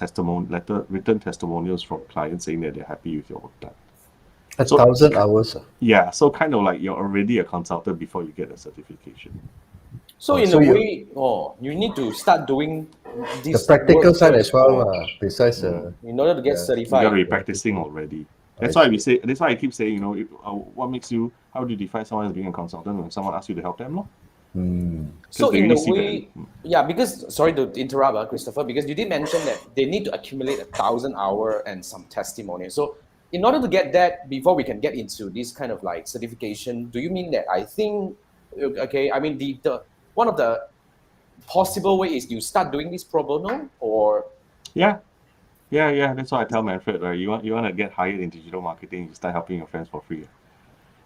Speaker 4: written testimonials from clients saying that they're happy with your work done.
Speaker 2: 1,000 hours.
Speaker 4: Yeah, so kind of like you're already a consultant before you get a certification.
Speaker 1: So in a way, you need to start doing
Speaker 2: The
Speaker 1: this
Speaker 2: practical
Speaker 1: work
Speaker 2: side
Speaker 1: first
Speaker 2: as well, besides
Speaker 1: in order to get
Speaker 4: You
Speaker 1: certified.
Speaker 4: got to be practicing already. That's
Speaker 2: I
Speaker 4: why That's why I keep saying, what makes you? How do you define someone as being a consultant when someone asks you to help them,
Speaker 1: So
Speaker 4: they
Speaker 1: in
Speaker 4: really
Speaker 1: a
Speaker 4: see
Speaker 1: way, because sorry to interrupt, Christopher, because you did mention that they need to accumulate 1,000 hours and some testimonials. So in order to get that, before we can get into this kind of like certification, do you mean that the one of the possible way is you start doing this pro bono, or
Speaker 4: Yeah. That's what I tell Manfred, right? You want to get hired in digital marketing, you start helping your friends for free.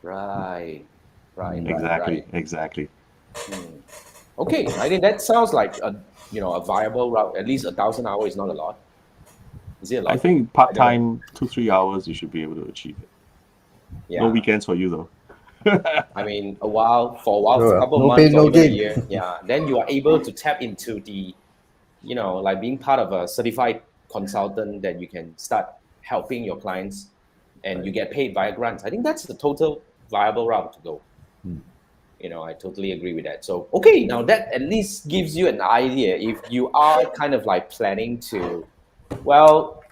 Speaker 1: right.
Speaker 4: Exactly.
Speaker 1: Okay, I think that sounds like a viable route. At least 1,000 hours is not a lot. Is it a lot?
Speaker 4: I think part-time 2-3 hours you should be able to achieve it.
Speaker 1: Yeah.
Speaker 4: No weekends for you though.
Speaker 1: For a while,
Speaker 2: Sure.
Speaker 1: couple
Speaker 2: No
Speaker 1: of
Speaker 2: pain,
Speaker 1: months
Speaker 2: no
Speaker 1: or even a
Speaker 2: gain.
Speaker 1: year. Yeah. Then you are able to tap into the, like being part of a certified consultant, that you can start helping your clients and you get paid via grants. I think that's the total viable route to go. I totally agree with that. So, okay, now that at least gives you an idea if you are kind of like planning to,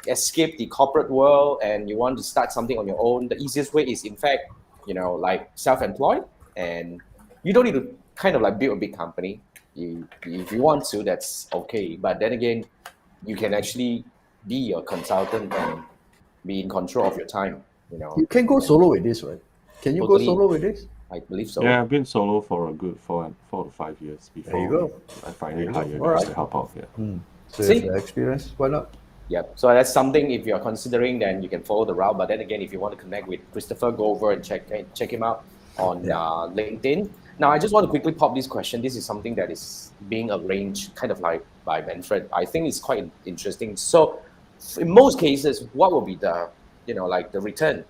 Speaker 1: escape the corporate world and you want to start something on your own. The easiest way is, in fact, like self-employed, and you don't need to kind of like build a big company. If you want to, that's okay. But then again, you can actually be your consultant and be in control of your time.
Speaker 2: You can go solo with this, right? Can you go
Speaker 1: Totally.
Speaker 2: solo with this?
Speaker 1: I believe so.
Speaker 4: Yeah, I've been solo for a good 4 to 5 years
Speaker 2: There you
Speaker 4: before
Speaker 2: go.
Speaker 4: I finally
Speaker 2: There you go.
Speaker 4: hired
Speaker 2: All
Speaker 4: just
Speaker 2: right.
Speaker 4: to help out. Yeah.
Speaker 2: So
Speaker 1: See?
Speaker 2: if the experience, why not?
Speaker 1: Yep. So that's something, if you're considering, then you can follow the route. But then again, if you want to connect with Christopher, go over and check him out on LinkedIn. Now, I just want to quickly pop this question. This is something that is being arranged kind of like by Manfred. I think it's quite interesting. So in most cases, what will be the, like the return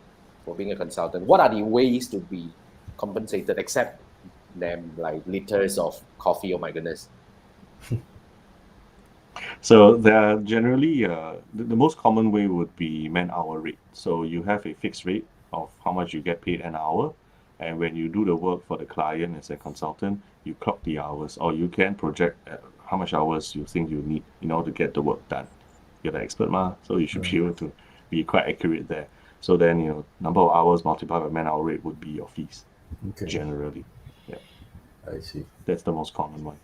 Speaker 1: for being a consultant? What are the ways to be compensated except them like liters of coffee? Oh my goodness.
Speaker 4: So there are generally the most common way would be man-hour rate. So you have a fixed rate of how much you get paid an hour, and when you do the work for the client as a consultant, you clock the hours, or you can project how much hours you think you need in order to get the work done. You're the expert, so you should be able to be quite accurate there. So then, number of hours multiplied by man-hour rate would be your fees,
Speaker 2: Okay.
Speaker 4: generally. Yeah,
Speaker 2: I see.
Speaker 4: that's the most common one.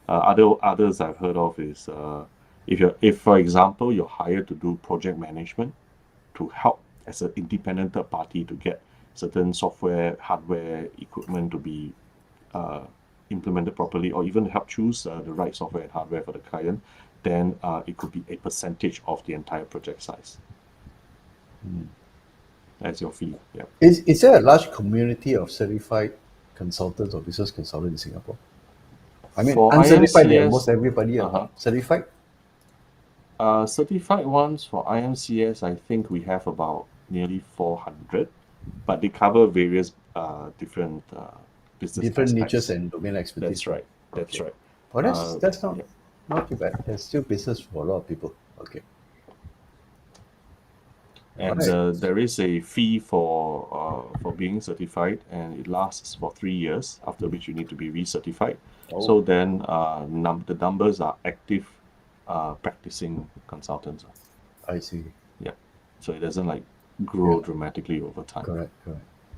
Speaker 4: Others I've heard of is if for example you're hired to do project management to help as an independent third party to get certain software, hardware, equipment to be implemented properly, or even help choose the right software and hardware for the client, then it could be a percentage of the entire project size. That's your fee. Yeah.
Speaker 2: Is there a large community of certified consultants or business consultants in Singapore? I mean,
Speaker 4: For
Speaker 2: uncertified,
Speaker 4: IMCS,
Speaker 2: almost everybody are certified.
Speaker 4: certified ones for IMCS, I think we have about nearly 400, but they cover various different business
Speaker 2: Different niches
Speaker 4: aspects.
Speaker 2: and domain expertise.
Speaker 4: That's right. That's right.
Speaker 2: Well, that's not
Speaker 4: yeah.
Speaker 2: not too bad. There's still business for a lot of people. Okay.
Speaker 4: And
Speaker 2: Alright.
Speaker 4: there is a fee for being certified, and it lasts for 3 years, after which you need to be recertified. So then the numbers are active practicing consultants.
Speaker 2: I see.
Speaker 4: Yeah. So it doesn't like grow dramatically over time.
Speaker 2: Correct.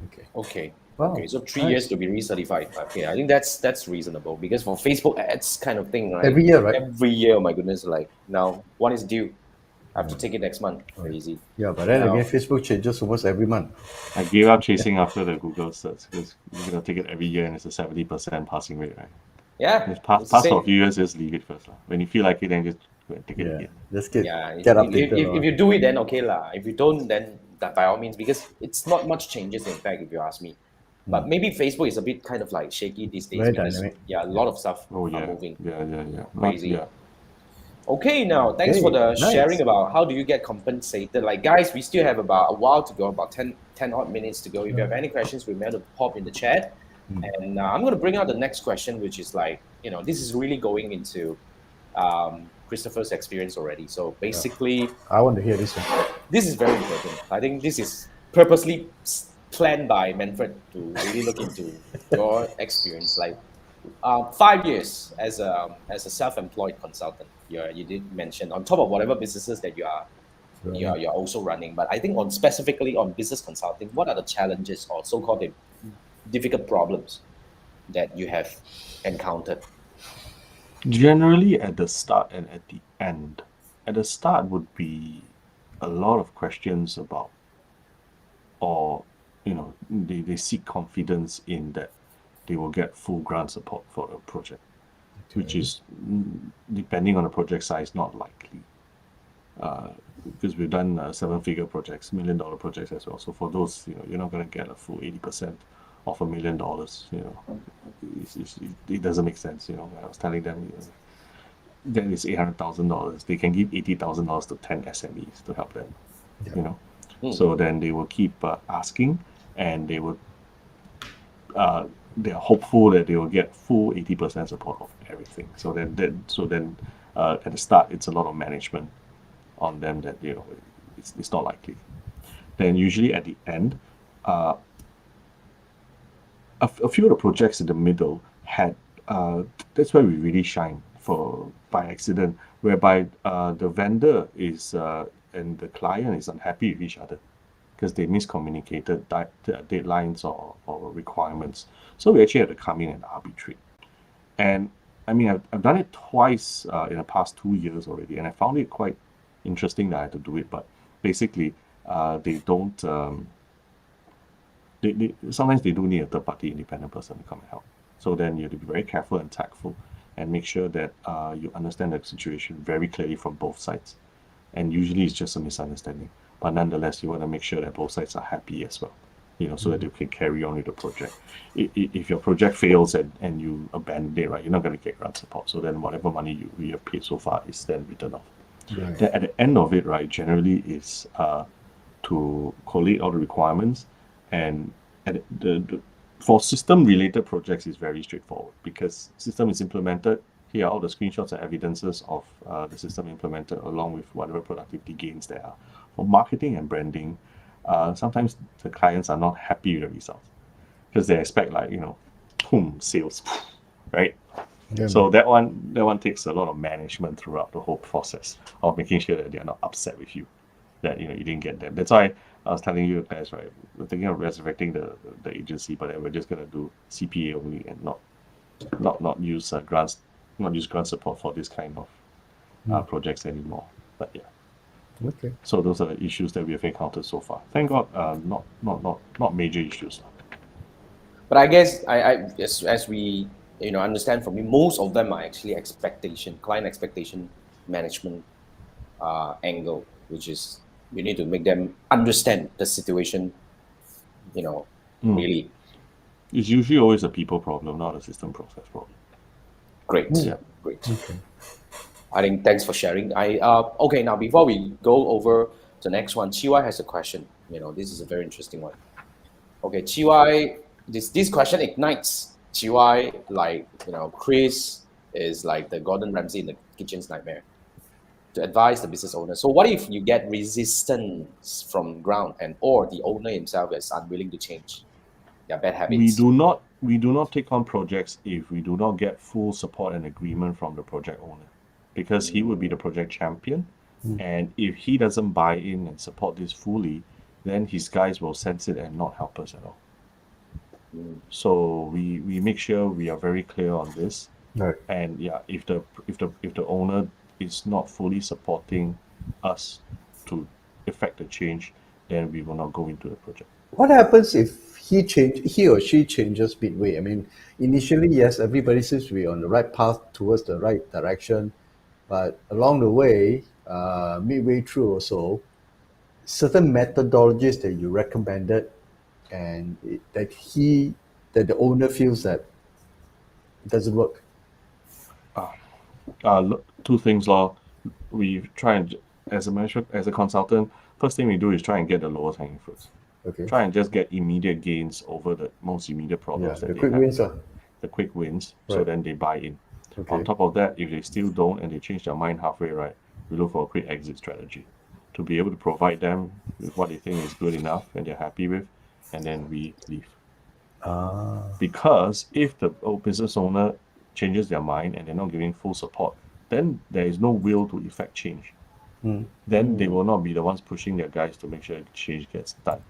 Speaker 2: Okay.
Speaker 1: Okay.
Speaker 2: Wow.
Speaker 1: Okay, so 3 years to be recertified. Okay, I think that's reasonable, because for Facebook ads kind of thing, right?
Speaker 2: Every year, right?
Speaker 1: Every year, oh my goodness, like now one is due. I have to take it next month. Crazy.
Speaker 2: Yeah, but then
Speaker 1: Now-
Speaker 2: again, Facebook changes almost every month.
Speaker 4: I gave up chasing after the Google search because you're gonna take it every year, and it's a 70% passing rate, right?
Speaker 1: Yeah.
Speaker 4: Just pass
Speaker 1: it's the
Speaker 4: for a
Speaker 1: same.
Speaker 4: few years, just leave it first. When you feel like it, then just go and take it
Speaker 2: Yeah,
Speaker 4: again.
Speaker 2: just get
Speaker 1: Yeah.
Speaker 2: get
Speaker 1: if,
Speaker 2: updated.
Speaker 1: if you do it, then okay lah. If you don't, then that by all means, because it's not much changes, in fact, if you ask me. But maybe Facebook is a bit kind of like shaky these days,
Speaker 2: Very
Speaker 1: because
Speaker 2: dynamic.
Speaker 1: a lot of stuff
Speaker 4: Oh
Speaker 1: are
Speaker 4: yeah,
Speaker 1: moving.
Speaker 4: yeah.
Speaker 1: Crazy.
Speaker 4: Yeah.
Speaker 1: Okay, now thanks for the
Speaker 2: nice.
Speaker 1: sharing about how do you get compensated. Like, guys, we still have about a while to go, about 10 odd minutes to go. If you have any questions, remember to pop in the chat. And I'm going to bring out the next question, which is like, this is really going into Christopher's experience already. So basically,
Speaker 2: I want to hear this one.
Speaker 1: this is very important. I think this is purposely planned by Manfred to really look into your experience. Like 5 years as a self-employed consultant, you did mention on top of whatever businesses that you're also running. But I think specifically on business consulting, what are the challenges or so-called difficult problems that you have encountered?
Speaker 4: Generally, at the start and at the end. At the start would be a lot of questions about, or they seek confidence in that they will get full grant support for a project, which is, depending on the project size, not likely. Because we've done 7-figure projects, $1 million projects as well. So for those, you're not going to get a full 80% of $1 million. It doesn't make sense. I was telling them, that is $800,000. They can give $80,000 to 10 SMEs to help them. So then they will keep asking, and they would. They are hopeful that they will get full 80% support of everything. So then at the start, it's a lot of management on them that it's not likely. Then usually at the end, a few of the projects in the middle had that's where we really shine by accident, whereby the vendor is and the client is unhappy with each other because they miscommunicated deadlines or requirements. So we actually had to come in and arbitrate. And I mean, I've done it twice in the past 2 years already, and I found it quite interesting that I had to do it. But basically, they don't. Sometimes they do need a third-party independent person to come and help. So then you have to be very careful and tactful, and make sure that you understand the situation very clearly from both sides. And usually it's just a misunderstanding, but nonetheless, you want to make sure that both sides are happy as well, so that you can carry on with the project. If your project fails and you abandon it, right, you're not going to get grant support. So then whatever money you have paid so far is then written off.
Speaker 2: Right.
Speaker 4: Then at the end of it, right, generally is to collate all the requirements And for system-related projects, it's very straightforward because system is implemented. Here are all the screenshots and evidences of the system implemented along with whatever productivity gains there are. For marketing and branding, sometimes the clients are not happy with the results because they expect boom, sales, right?
Speaker 2: Yeah,
Speaker 4: So that one takes a lot of management throughout the whole process of making sure that they are not upset with you, that you didn't get them. That's why I was telling you guys, right? We're thinking of resurrecting the agency, but then we're just gonna do CPA only and not use grants, not use grant support for this kind of projects anymore. But yeah.
Speaker 2: Okay.
Speaker 4: So those are the issues that we have encountered so far. Thank God, not major issues.
Speaker 1: But I guess as we understand from you, most of them are actually client expectation management angle, which is you need to make them understand the situation. Really
Speaker 4: It's usually always a people problem, not a system process problem.
Speaker 1: great.
Speaker 4: Yeah.
Speaker 1: Great.
Speaker 2: Okay.
Speaker 1: I think thanks for sharing. Okay, now before we go over to the next one, Chiwai has a question. This is a very interesting one. Okay, Chiwai, this question ignites Chiwai like Chris is like the Gordon Ramsay in the kitchen's nightmare to advise the business owner. So what if you get resistance from ground or the owner himself is unwilling to change their bad habits?
Speaker 4: We do not take on projects if we do not get full support and agreement from the project owner, because he would be the project champion, and if he doesn't buy in and support this fully, then his guys will sense it and not help us at all. So we make sure we are very clear on this.
Speaker 2: Right.
Speaker 4: And yeah, if the owner is not fully supporting us to effect the change, then we will not go into the project.
Speaker 2: What happens if he or she changes midway? I mean, initially, yes, everybody seems to be on the right path towards the right direction, but along the way, midway through also, certain methodologies that you recommended, and that the owner feels that it doesn't work.
Speaker 4: Two things, law. We try and, as a consultant, first thing we do is try and get the lowest hanging fruits.
Speaker 2: Okay.
Speaker 4: Try and just get immediate gains over the most immediate problems that
Speaker 2: the
Speaker 4: they
Speaker 2: quick
Speaker 4: have.
Speaker 2: wins.
Speaker 4: The quick wins, so
Speaker 2: Right.
Speaker 4: then they buy in.
Speaker 2: Okay.
Speaker 4: On top of that, if they still don't and they change their mind halfway, right, we look for a quick exit strategy to be able to provide them with what they think is good enough and they're happy with, and then we leave. Because if the business owner changes their mind and they're not giving full support, then there is no will to effect change. Then they will not be the ones pushing their guys to make sure change gets done.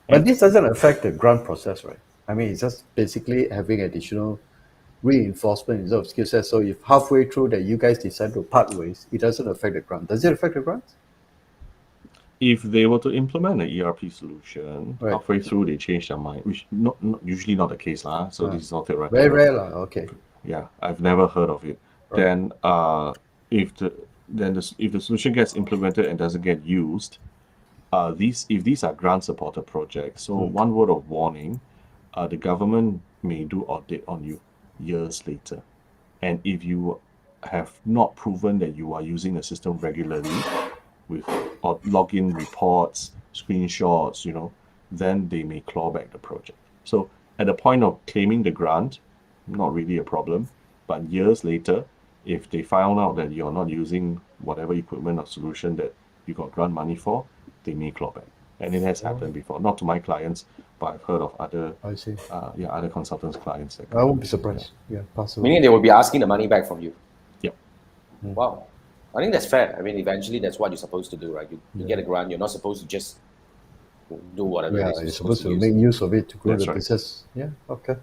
Speaker 2: But this doesn't affect the grant process, right? I mean, it's just basically having additional reinforcement instead of skill set. So if halfway through that you guys decide to part ways, it doesn't affect the grant. Does it affect the grants?
Speaker 4: If they were to implement an ERP solution,
Speaker 2: Right.
Speaker 4: halfway through they change their mind, which not usually not the case, lah. So this is not the right.
Speaker 2: Very rare, okay.
Speaker 4: Yeah, I've never heard of it.
Speaker 2: Right.
Speaker 4: Then, if the solution gets implemented and doesn't get used, if these are grant supported projects, so one word of warning, the government may do audit on you years later, and if you have not proven that you are using the system regularly with login reports, screenshots, then they may claw back the project. So at the point of claiming the grant, not really a problem, but years later, if they found out that you're not using whatever equipment or solution that you got grant money for, they may claw back. And it has happened before, not to my clients, but I've heard of other
Speaker 2: I see.
Speaker 4: other consultants' clients.
Speaker 2: I won't be surprised. Yeah, possible.
Speaker 1: Meaning they will be asking the money back from you.
Speaker 4: Yep.
Speaker 1: Wow. I think that's fair. I mean, eventually that's what you're supposed to do, right? You get a grant, you're not supposed to just do whatever
Speaker 2: Yeah,
Speaker 1: it is
Speaker 2: you're supposed to
Speaker 1: use.
Speaker 2: make use of it to grow
Speaker 4: That's
Speaker 2: the
Speaker 4: right.
Speaker 2: business. Yeah, okay.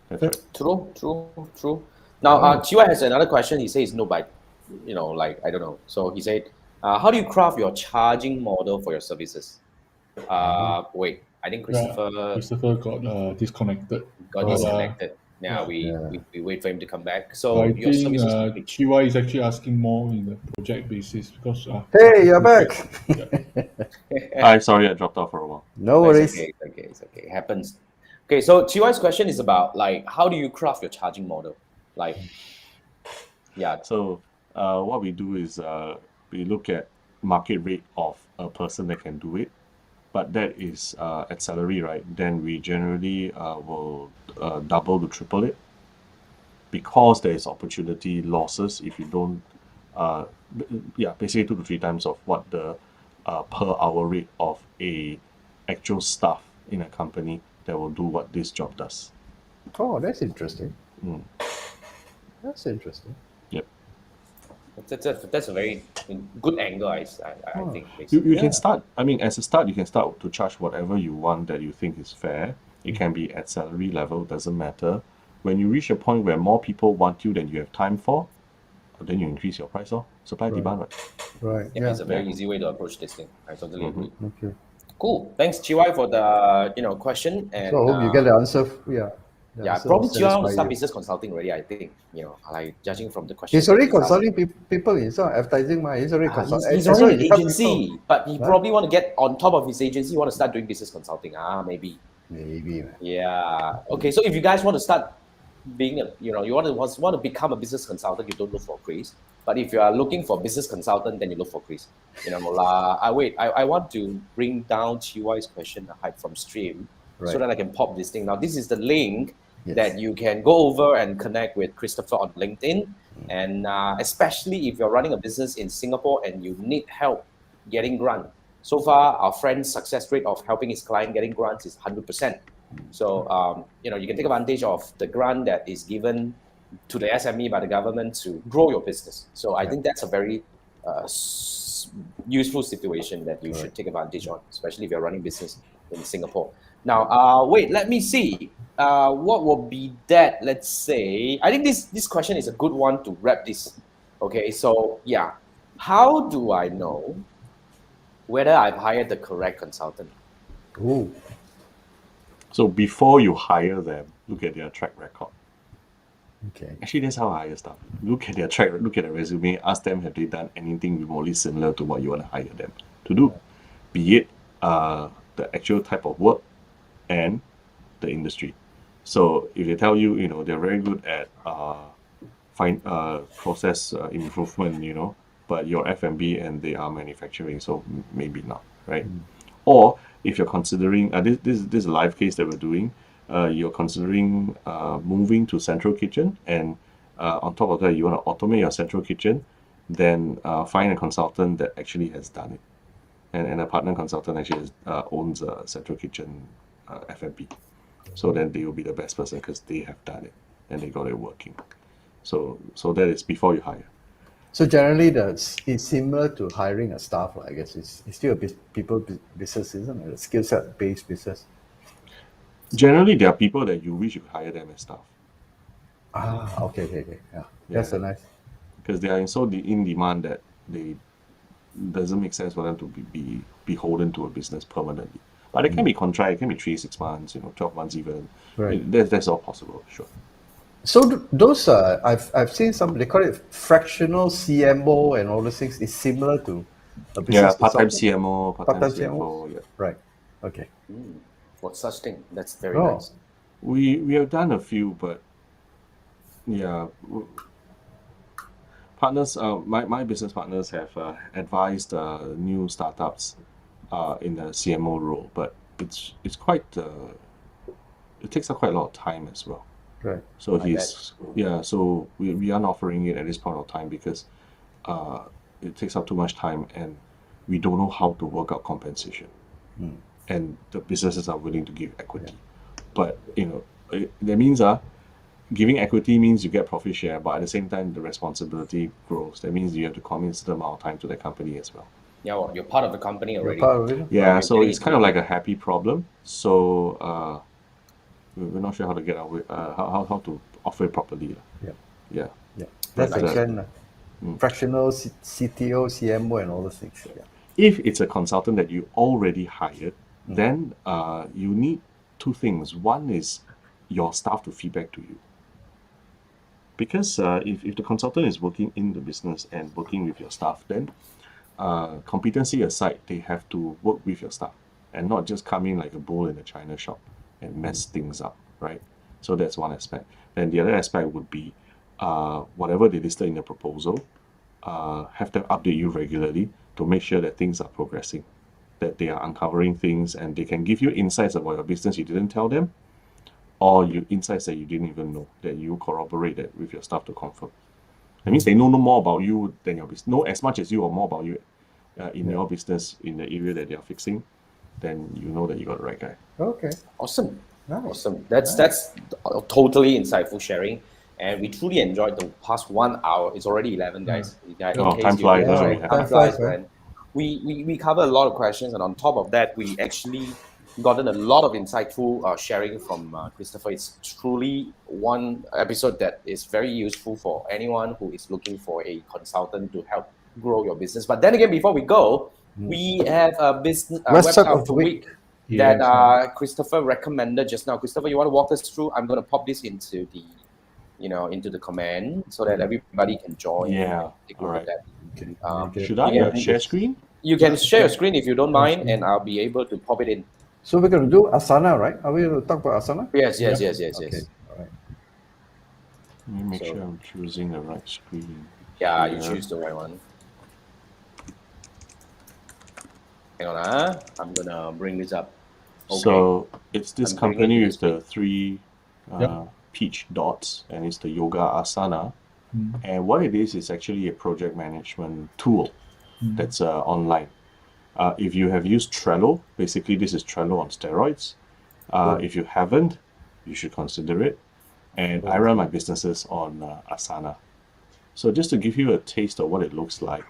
Speaker 4: That's right.
Speaker 1: True. Now, Chiwa has another question. He says, no, but, I don't know. So he said, how do you craft your charging model for your services? Wait, I think
Speaker 3: Christopher got disconnected.
Speaker 1: got
Speaker 3: But,
Speaker 1: disconnected. Yeah,
Speaker 2: Yeah.
Speaker 1: we wait for him to come back. So
Speaker 3: I
Speaker 1: your
Speaker 3: think
Speaker 1: services package.
Speaker 3: Chiwa is actually asking more in the project basis because.
Speaker 2: Hey, you're back.
Speaker 4: Sorry, I dropped off for a while.
Speaker 2: No
Speaker 1: It's
Speaker 2: worries.
Speaker 1: okay, it's okay. It happens. Okay, so Chiwai's question is about how do you craft your charging model?
Speaker 4: So what we do is we look at market rate of a person that can do it, but that is at salary, right? Then we generally will double to triple it, because there is opportunity losses if you don't, basically 2 to 3 times of what the per hour rate of a actual staff in a company that will do what this job does.
Speaker 2: Oh, that's interesting.
Speaker 4: Mm.
Speaker 2: That's interesting.
Speaker 4: Yep.
Speaker 1: That's a very good angle, I
Speaker 2: Oh.
Speaker 1: think.
Speaker 4: You
Speaker 1: Basically.
Speaker 4: can start, I mean, as a start, you can start to charge whatever you want that you think is fair. It can be at salary level, doesn't matter. When you reach a point where more people want you than you have time for, then you increase your price, supply demand, right?
Speaker 2: Right.
Speaker 1: Yeah,
Speaker 2: Yeah.
Speaker 1: it's a very easy way to approach this thing. I totally agree.
Speaker 2: Okay.
Speaker 1: Cool. Thanks, Chiwai, for the question. And
Speaker 2: So I hope you get the answer. Yeah. The
Speaker 1: yeah,
Speaker 2: answer
Speaker 1: probably Chiwai want to
Speaker 2: satisfy
Speaker 1: start
Speaker 2: you.
Speaker 1: business consulting already. I think like judging from the questions.
Speaker 2: He's already consulting people in some advertising. He's already consulting.
Speaker 1: He's
Speaker 2: As
Speaker 1: running
Speaker 2: well
Speaker 1: an
Speaker 2: as you help
Speaker 1: agency,
Speaker 2: people.
Speaker 1: but he
Speaker 2: Huh?
Speaker 1: probably want to get on top of his agency. Want to start doing business consulting. Maybe.
Speaker 2: Maybe. Man.
Speaker 1: Yeah. Okay. So if you guys want to start being you want to become a business consultant, you don't look for Chris. But if you are looking for business consultant, then you look for Chris. I want to bring down Chiwai's question hide from stream so
Speaker 2: Right.
Speaker 1: that I can pop this thing. Now, this is the link
Speaker 2: Yes.
Speaker 1: that you can go over and connect with Christopher on LinkedIn. And especially if you're running a business in Singapore and you need help getting grant. So far, our friend's success rate of helping his client getting grants is 100%. So, you can take advantage of the grant that is given to the SME by the government to grow your business. So I think that's a very useful situation that you should take advantage of, especially if you're running business in Singapore. Now, wait, let me see. What will be that? Let's say, I think this question is a good one to wrap this. Okay, so yeah, how do I know whether I've hired the correct consultant?
Speaker 2: Ooh.
Speaker 4: So before you hire them, look at their track record.
Speaker 2: Okay.
Speaker 4: Actually, that's how I hire staff. Look at their resume, ask them have they done anything remotely similar to what you want to hire them to do, be it the actual type of work and the industry. So if they tell you, they're very good at process improvement, but you're F&B and they are manufacturing, so maybe not, right? Or if you're considering, this is a live case that we're doing, you're considering moving to central kitchen, and on top of that, you want to automate your central kitchen, then find a consultant that actually has done it. And a partner consultant actually owns a central kitchen F&B. So then they will be the best person because they have done it and they got it working. So that is before you hire.
Speaker 2: So generally, it's similar to hiring a staff. I guess it's still a people business, isn't it? A skill set based business.
Speaker 4: Generally, there are people that you wish you could hire them as staff.
Speaker 2: Okay. Yeah, that's a nice.
Speaker 4: Because they are so in demand that they doesn't make sense for them to be beholden to a business permanently. But it can be contract, it can be 3-6 months, 12 months even.
Speaker 2: Right.
Speaker 4: That's all possible, sure.
Speaker 2: So those I've seen some, they call it fractional CMO and all those things. It's similar to a business
Speaker 4: part-time
Speaker 2: consultant?
Speaker 4: CMO, part-time CFO, yeah.
Speaker 2: Right. Okay.
Speaker 1: What such thing? That's very nice.
Speaker 4: We have done a few, but partners. My business partners have advised new startups in the CMO role, but it's quite. It takes up quite a lot of time as well.
Speaker 2: Right.
Speaker 4: So So we aren't offering it at this point of time because it takes up too much time, and we don't know how to work out compensation. And the businesses are willing to give equity, but that means giving equity means you get profit share, but at the same time the responsibility grows. That means you have to commit a certain amount of time to the company as well.
Speaker 1: Yeah, well, you're part of the company already.
Speaker 2: Part of it.
Speaker 4: Yeah, so it's kind of like a happy problem. So we're not sure how to get away, how to offer it properly. Yeah.
Speaker 2: That's
Speaker 4: But,
Speaker 2: again fractional CTO, CMO, and all those things. Yeah.
Speaker 4: if it's a consultant that you already hired, then you need two things. One is your staff to feedback to you. Because if the consultant is working in the business and working with your staff, then competency aside, they have to work with your staff and not just come in like a bull in a china shop and mess things up, right? So that's one aspect. Then the other aspect would be whatever they listed in the proposal, have them update you regularly to make sure that things are progressing. that they are uncovering things and they can give you insights about your business you didn't tell them, or insights that you didn't even know, that you corroborate that with your staff to confirm. That means they know no more about you than your business, know as much as you or more about you in your business, in the area that they are fixing, then you know that you got the right guy.
Speaker 2: Okay.
Speaker 1: Awesome.
Speaker 2: Nice.
Speaker 1: Awesome. That's totally insightful sharing. And we truly enjoyed the past 1 hour. It's already 11, guys.
Speaker 4: Time flies,
Speaker 1: Time flies, man. We cover a lot of questions, and on top of that, we actually gotten a lot of insightful sharing from Christopher. It's truly one episode that is very useful for anyone who is looking for a consultant to help grow your business. But then again, before we go, we have a business website of the week that Christopher recommended just now. Christopher, you want to walk us through? I'm going to pop this into the into the comment so that everybody can join.
Speaker 4: Yeah.
Speaker 1: Take a look at that.
Speaker 2: Okay.
Speaker 4: Should I share screen?
Speaker 1: You can share your screen if you don't mind, and I'll be able to pop it in.
Speaker 2: So we're going to do Asana, right? Are we going to talk about Asana?
Speaker 1: Yes.
Speaker 2: Okay. All right.
Speaker 4: Let me make sure I'm choosing the right screen.
Speaker 1: Yeah, you choose the right one. Hang on, I'm gonna bring this up. Okay.
Speaker 4: So it's this
Speaker 1: I'm
Speaker 4: company
Speaker 1: bringing
Speaker 4: with the 3 peach dots, and it's the Yoga Asana. And what it is actually a project management tool that's online. If you have used Trello, basically this is Trello on steroids. If you haven't, you should consider it. And I run my businesses on Asana. So just to give you a taste of what it looks like,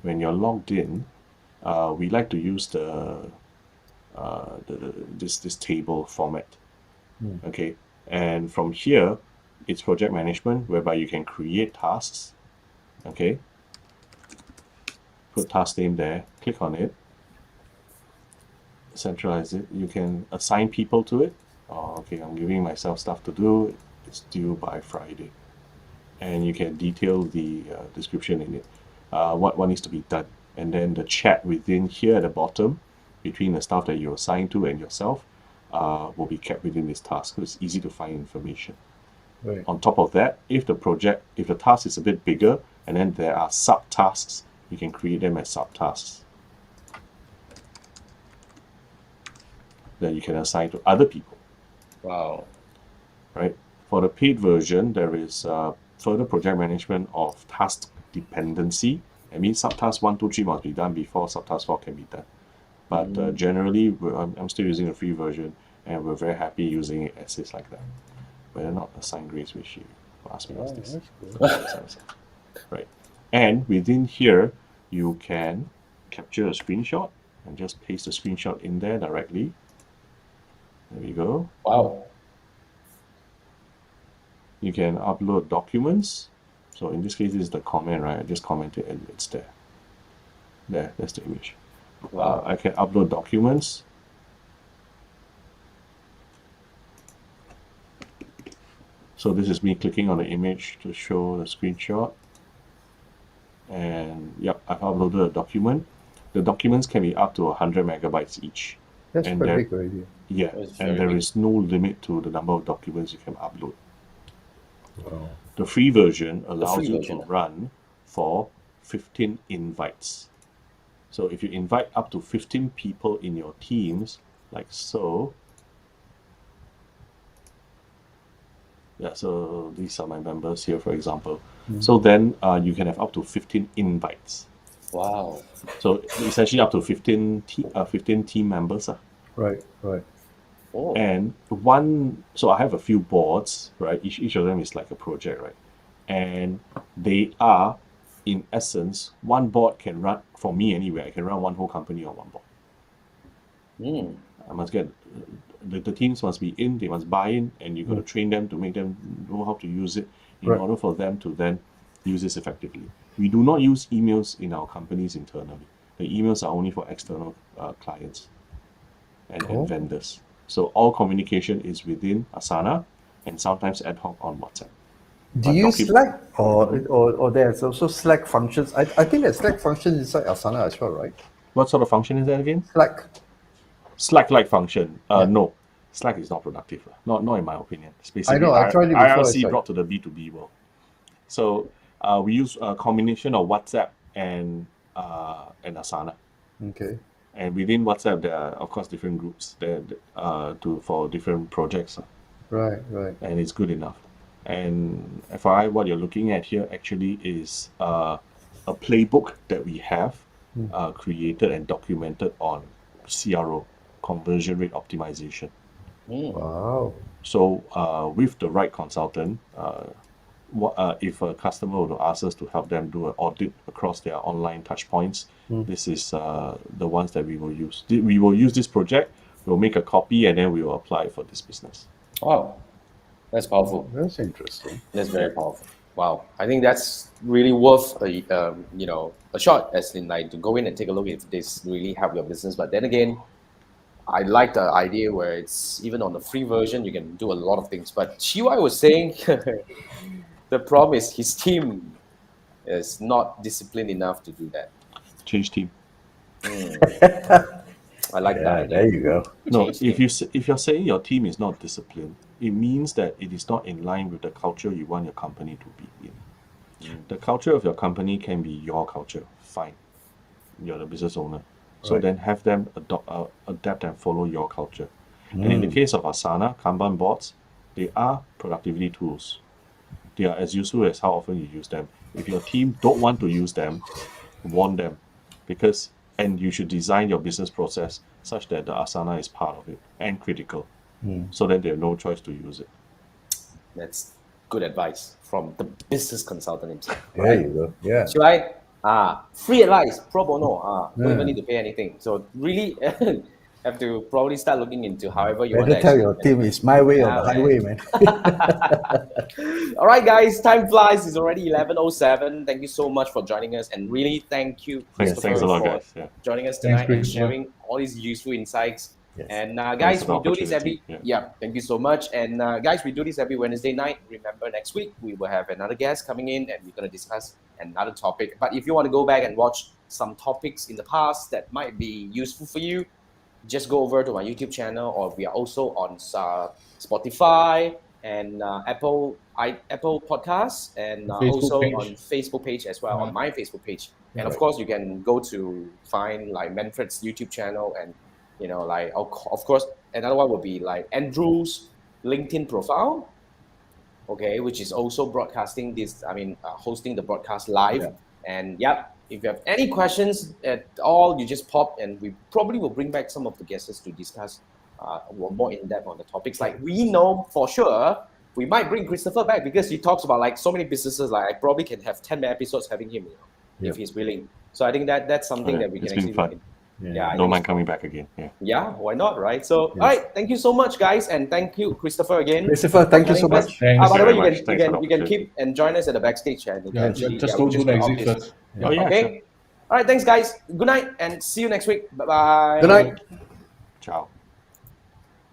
Speaker 4: when you're logged in, we like to use this table format. Okay, and from here, it's project management, whereby you can create tasks. Okay, put task name there, click on it, centralize it. You can assign people to it. Okay, I'm giving myself stuff to do. It's due by Friday, and you can detail the description in it, what needs to be done, and then the chat within here at the bottom between the staff that you assign to and yourself will be kept within this task, so it's easy to find information.
Speaker 2: Right.
Speaker 4: On top of that, if the task is a bit bigger and then there are subtasks, you can create them as subtasks that you can assign to other people.
Speaker 1: Wow.
Speaker 4: Right? For the paid version, there is further project management of task dependency. I mean, subtask 1, 2, 3 must be done before subtask 4 can be done. But generally, I'm still using the free version, and we're very happy using it as is like that. Whether not assign grace, which you asked me what's this. Right. And within here, you can capture a screenshot and just paste the screenshot in there directly. There we go.
Speaker 1: Wow.
Speaker 4: You can upload documents. So in this case, this is the comment, right? I just commented and it's there. That's the image.
Speaker 1: Wow.
Speaker 4: I can upload documents. So this is me clicking on the image to show the screenshot. And yep, I've uploaded a document. The documents can be up to 100 megabytes each.
Speaker 2: That's
Speaker 4: And
Speaker 2: pretty
Speaker 4: there-
Speaker 2: big already.
Speaker 4: Yeah,
Speaker 1: That's
Speaker 4: and
Speaker 1: very
Speaker 4: there
Speaker 1: big.
Speaker 4: is no limit to the number of documents you can upload.
Speaker 2: Wow.
Speaker 4: The free version allows
Speaker 1: free
Speaker 4: you
Speaker 1: version.
Speaker 4: to run for 15 invites. So if you invite up to 15 people in your teams, like so. Yeah, so these are my members here, for example. So then you can have up to 15 invites.
Speaker 1: Wow.
Speaker 4: So essentially up to 15 team members.
Speaker 2: Right.
Speaker 1: Oh.
Speaker 4: And so I have a few boards, right? Each of them is like a project, right? And they are, in essence, one board can run, for me anyway, I can run one whole company on one board. I must get, the teams must be in, they must buy in, and you've got to train them to make them know how to use it in
Speaker 2: Right.
Speaker 4: order for them to then use this effectively. We do not use emails in our companies internally. The emails are only for external clients and vendors. So all communication is within Asana and sometimes ad hoc on WhatsApp.
Speaker 2: Do
Speaker 4: But
Speaker 2: you use
Speaker 4: docu-
Speaker 2: Slack or there's also Slack functions? I think there's Slack functions inside Asana as well, right?
Speaker 4: What sort of function is that again?
Speaker 2: Slack.
Speaker 4: Slack-like function.
Speaker 2: Yeah.
Speaker 4: No, Slack is not productive. Not in my opinion. It's basically
Speaker 2: I know, I tried it before, it's
Speaker 4: IRC
Speaker 2: like-
Speaker 4: brought to the B2B world. So we use a combination of WhatsApp and Asana.
Speaker 2: Okay.
Speaker 4: And within WhatsApp, there are of course different groups for different projects,
Speaker 2: Right, right.
Speaker 4: and it's good enough. And FYI, what you're looking at here actually is a playbook that we have created and documented on CRO, conversion rate optimization.
Speaker 2: Wow.
Speaker 4: So with the right consultant, if a customer were to ask us to help them do an audit across their online touch points, this is the ones that we will use. We will use this project, we'll make a copy, and then we will apply it for this business.
Speaker 1: Wow, that's powerful.
Speaker 2: That's interesting.
Speaker 1: That's very powerful. Wow, I think that's really worth a shot, as in like to go in and take a look if this really help your business. But then again, I like the idea where it's even on the free version you can do a lot of things. But Chiwai was saying the problem is his team is not disciplined enough to do that.
Speaker 4: Change team.
Speaker 1: I like
Speaker 2: Yeah,
Speaker 1: that.
Speaker 2: there you go.
Speaker 4: No,
Speaker 1: Change
Speaker 4: if you're saying your team is not disciplined, it means that it is not in line with the culture you want your company to be in. The culture of your company can be your culture. Fine, you're the business owner. So
Speaker 2: Right.
Speaker 4: then have them adapt and follow your culture. And in the case of Asana, Kanban boards, they are productivity tools. They are as useful as how often you use them. If your team don't want to use them, warn them, and you should design your business process such that the Asana is part of it and critical, so that they have no choice to use it.
Speaker 1: That's good advice from the business consultant himself.
Speaker 2: There you go. Yeah.
Speaker 1: Should I? Free advice, pro bono. Don't even need to pay anything. So really have to probably start looking into however you want
Speaker 2: Better
Speaker 1: to
Speaker 2: tell your team it's my way or
Speaker 1: Yeah,
Speaker 2: the highway, man.
Speaker 1: All right, guys, time flies. It's already 11:07. Thank you so much for joining us, and really thank you,
Speaker 4: Thanks
Speaker 1: Christopher,
Speaker 4: a lot,
Speaker 1: for
Speaker 4: guys. Yeah.
Speaker 1: joining us tonight and
Speaker 3: Christopher.
Speaker 1: sharing all these useful insights.
Speaker 2: Yes.
Speaker 1: And guys,
Speaker 4: for
Speaker 1: we
Speaker 4: the
Speaker 1: do this every
Speaker 4: opportunity.
Speaker 1: thank you so much. And guys, we do this every Wednesday night. Remember, next week we will have another guest coming in, and we're going to discuss another topic. But if you want to go back and watch some topics in the past that might be useful for you, just go over to my YouTube channel, or we are also on Spotify and Apple Podcasts, and also
Speaker 3: page.
Speaker 1: on Facebook page as well,
Speaker 3: Yeah.
Speaker 1: on my Facebook page. And of
Speaker 2: Right.
Speaker 1: course, you can go to find like Manfred's YouTube channel, and like of course another one will be like Andrew's LinkedIn profile, okay, which is also broadcasting this. Hosting the broadcast live. And if you have any questions at all, you just pop, and we probably will bring back some of the guests to discuss more in depth on the topics. Like we know for sure, we might bring Christopher back because he talks about like so many businesses. Like I probably can have 10 episodes having him, if he's willing. So I think that's something that we can
Speaker 4: It's been
Speaker 1: actually
Speaker 4: fun.
Speaker 1: look into.
Speaker 2: Yeah.
Speaker 1: I
Speaker 4: Don't
Speaker 1: think
Speaker 4: mind coming back again. Yeah.
Speaker 1: yeah, why not, right? So, all right, thank you so much, guys, and thank you, Christopher, again.
Speaker 2: Christopher, thank you so
Speaker 1: Joining us.
Speaker 2: much.
Speaker 3: Thanks
Speaker 1: By the way,
Speaker 4: very
Speaker 1: you
Speaker 4: much.
Speaker 1: can,
Speaker 4: Thanks for the
Speaker 1: you can
Speaker 4: opportunity.
Speaker 1: keep and join us at the backstage, and you can
Speaker 3: Yeah,
Speaker 1: actually,
Speaker 3: just
Speaker 1: we'll
Speaker 3: don't do the
Speaker 1: go
Speaker 3: exit
Speaker 1: off this.
Speaker 3: first.
Speaker 4: Oh, yeah,
Speaker 1: Okay.
Speaker 4: sure.
Speaker 1: All right, thanks, guys. Good night, and see you next week. Bye bye.
Speaker 2: Good night.
Speaker 4: Ciao.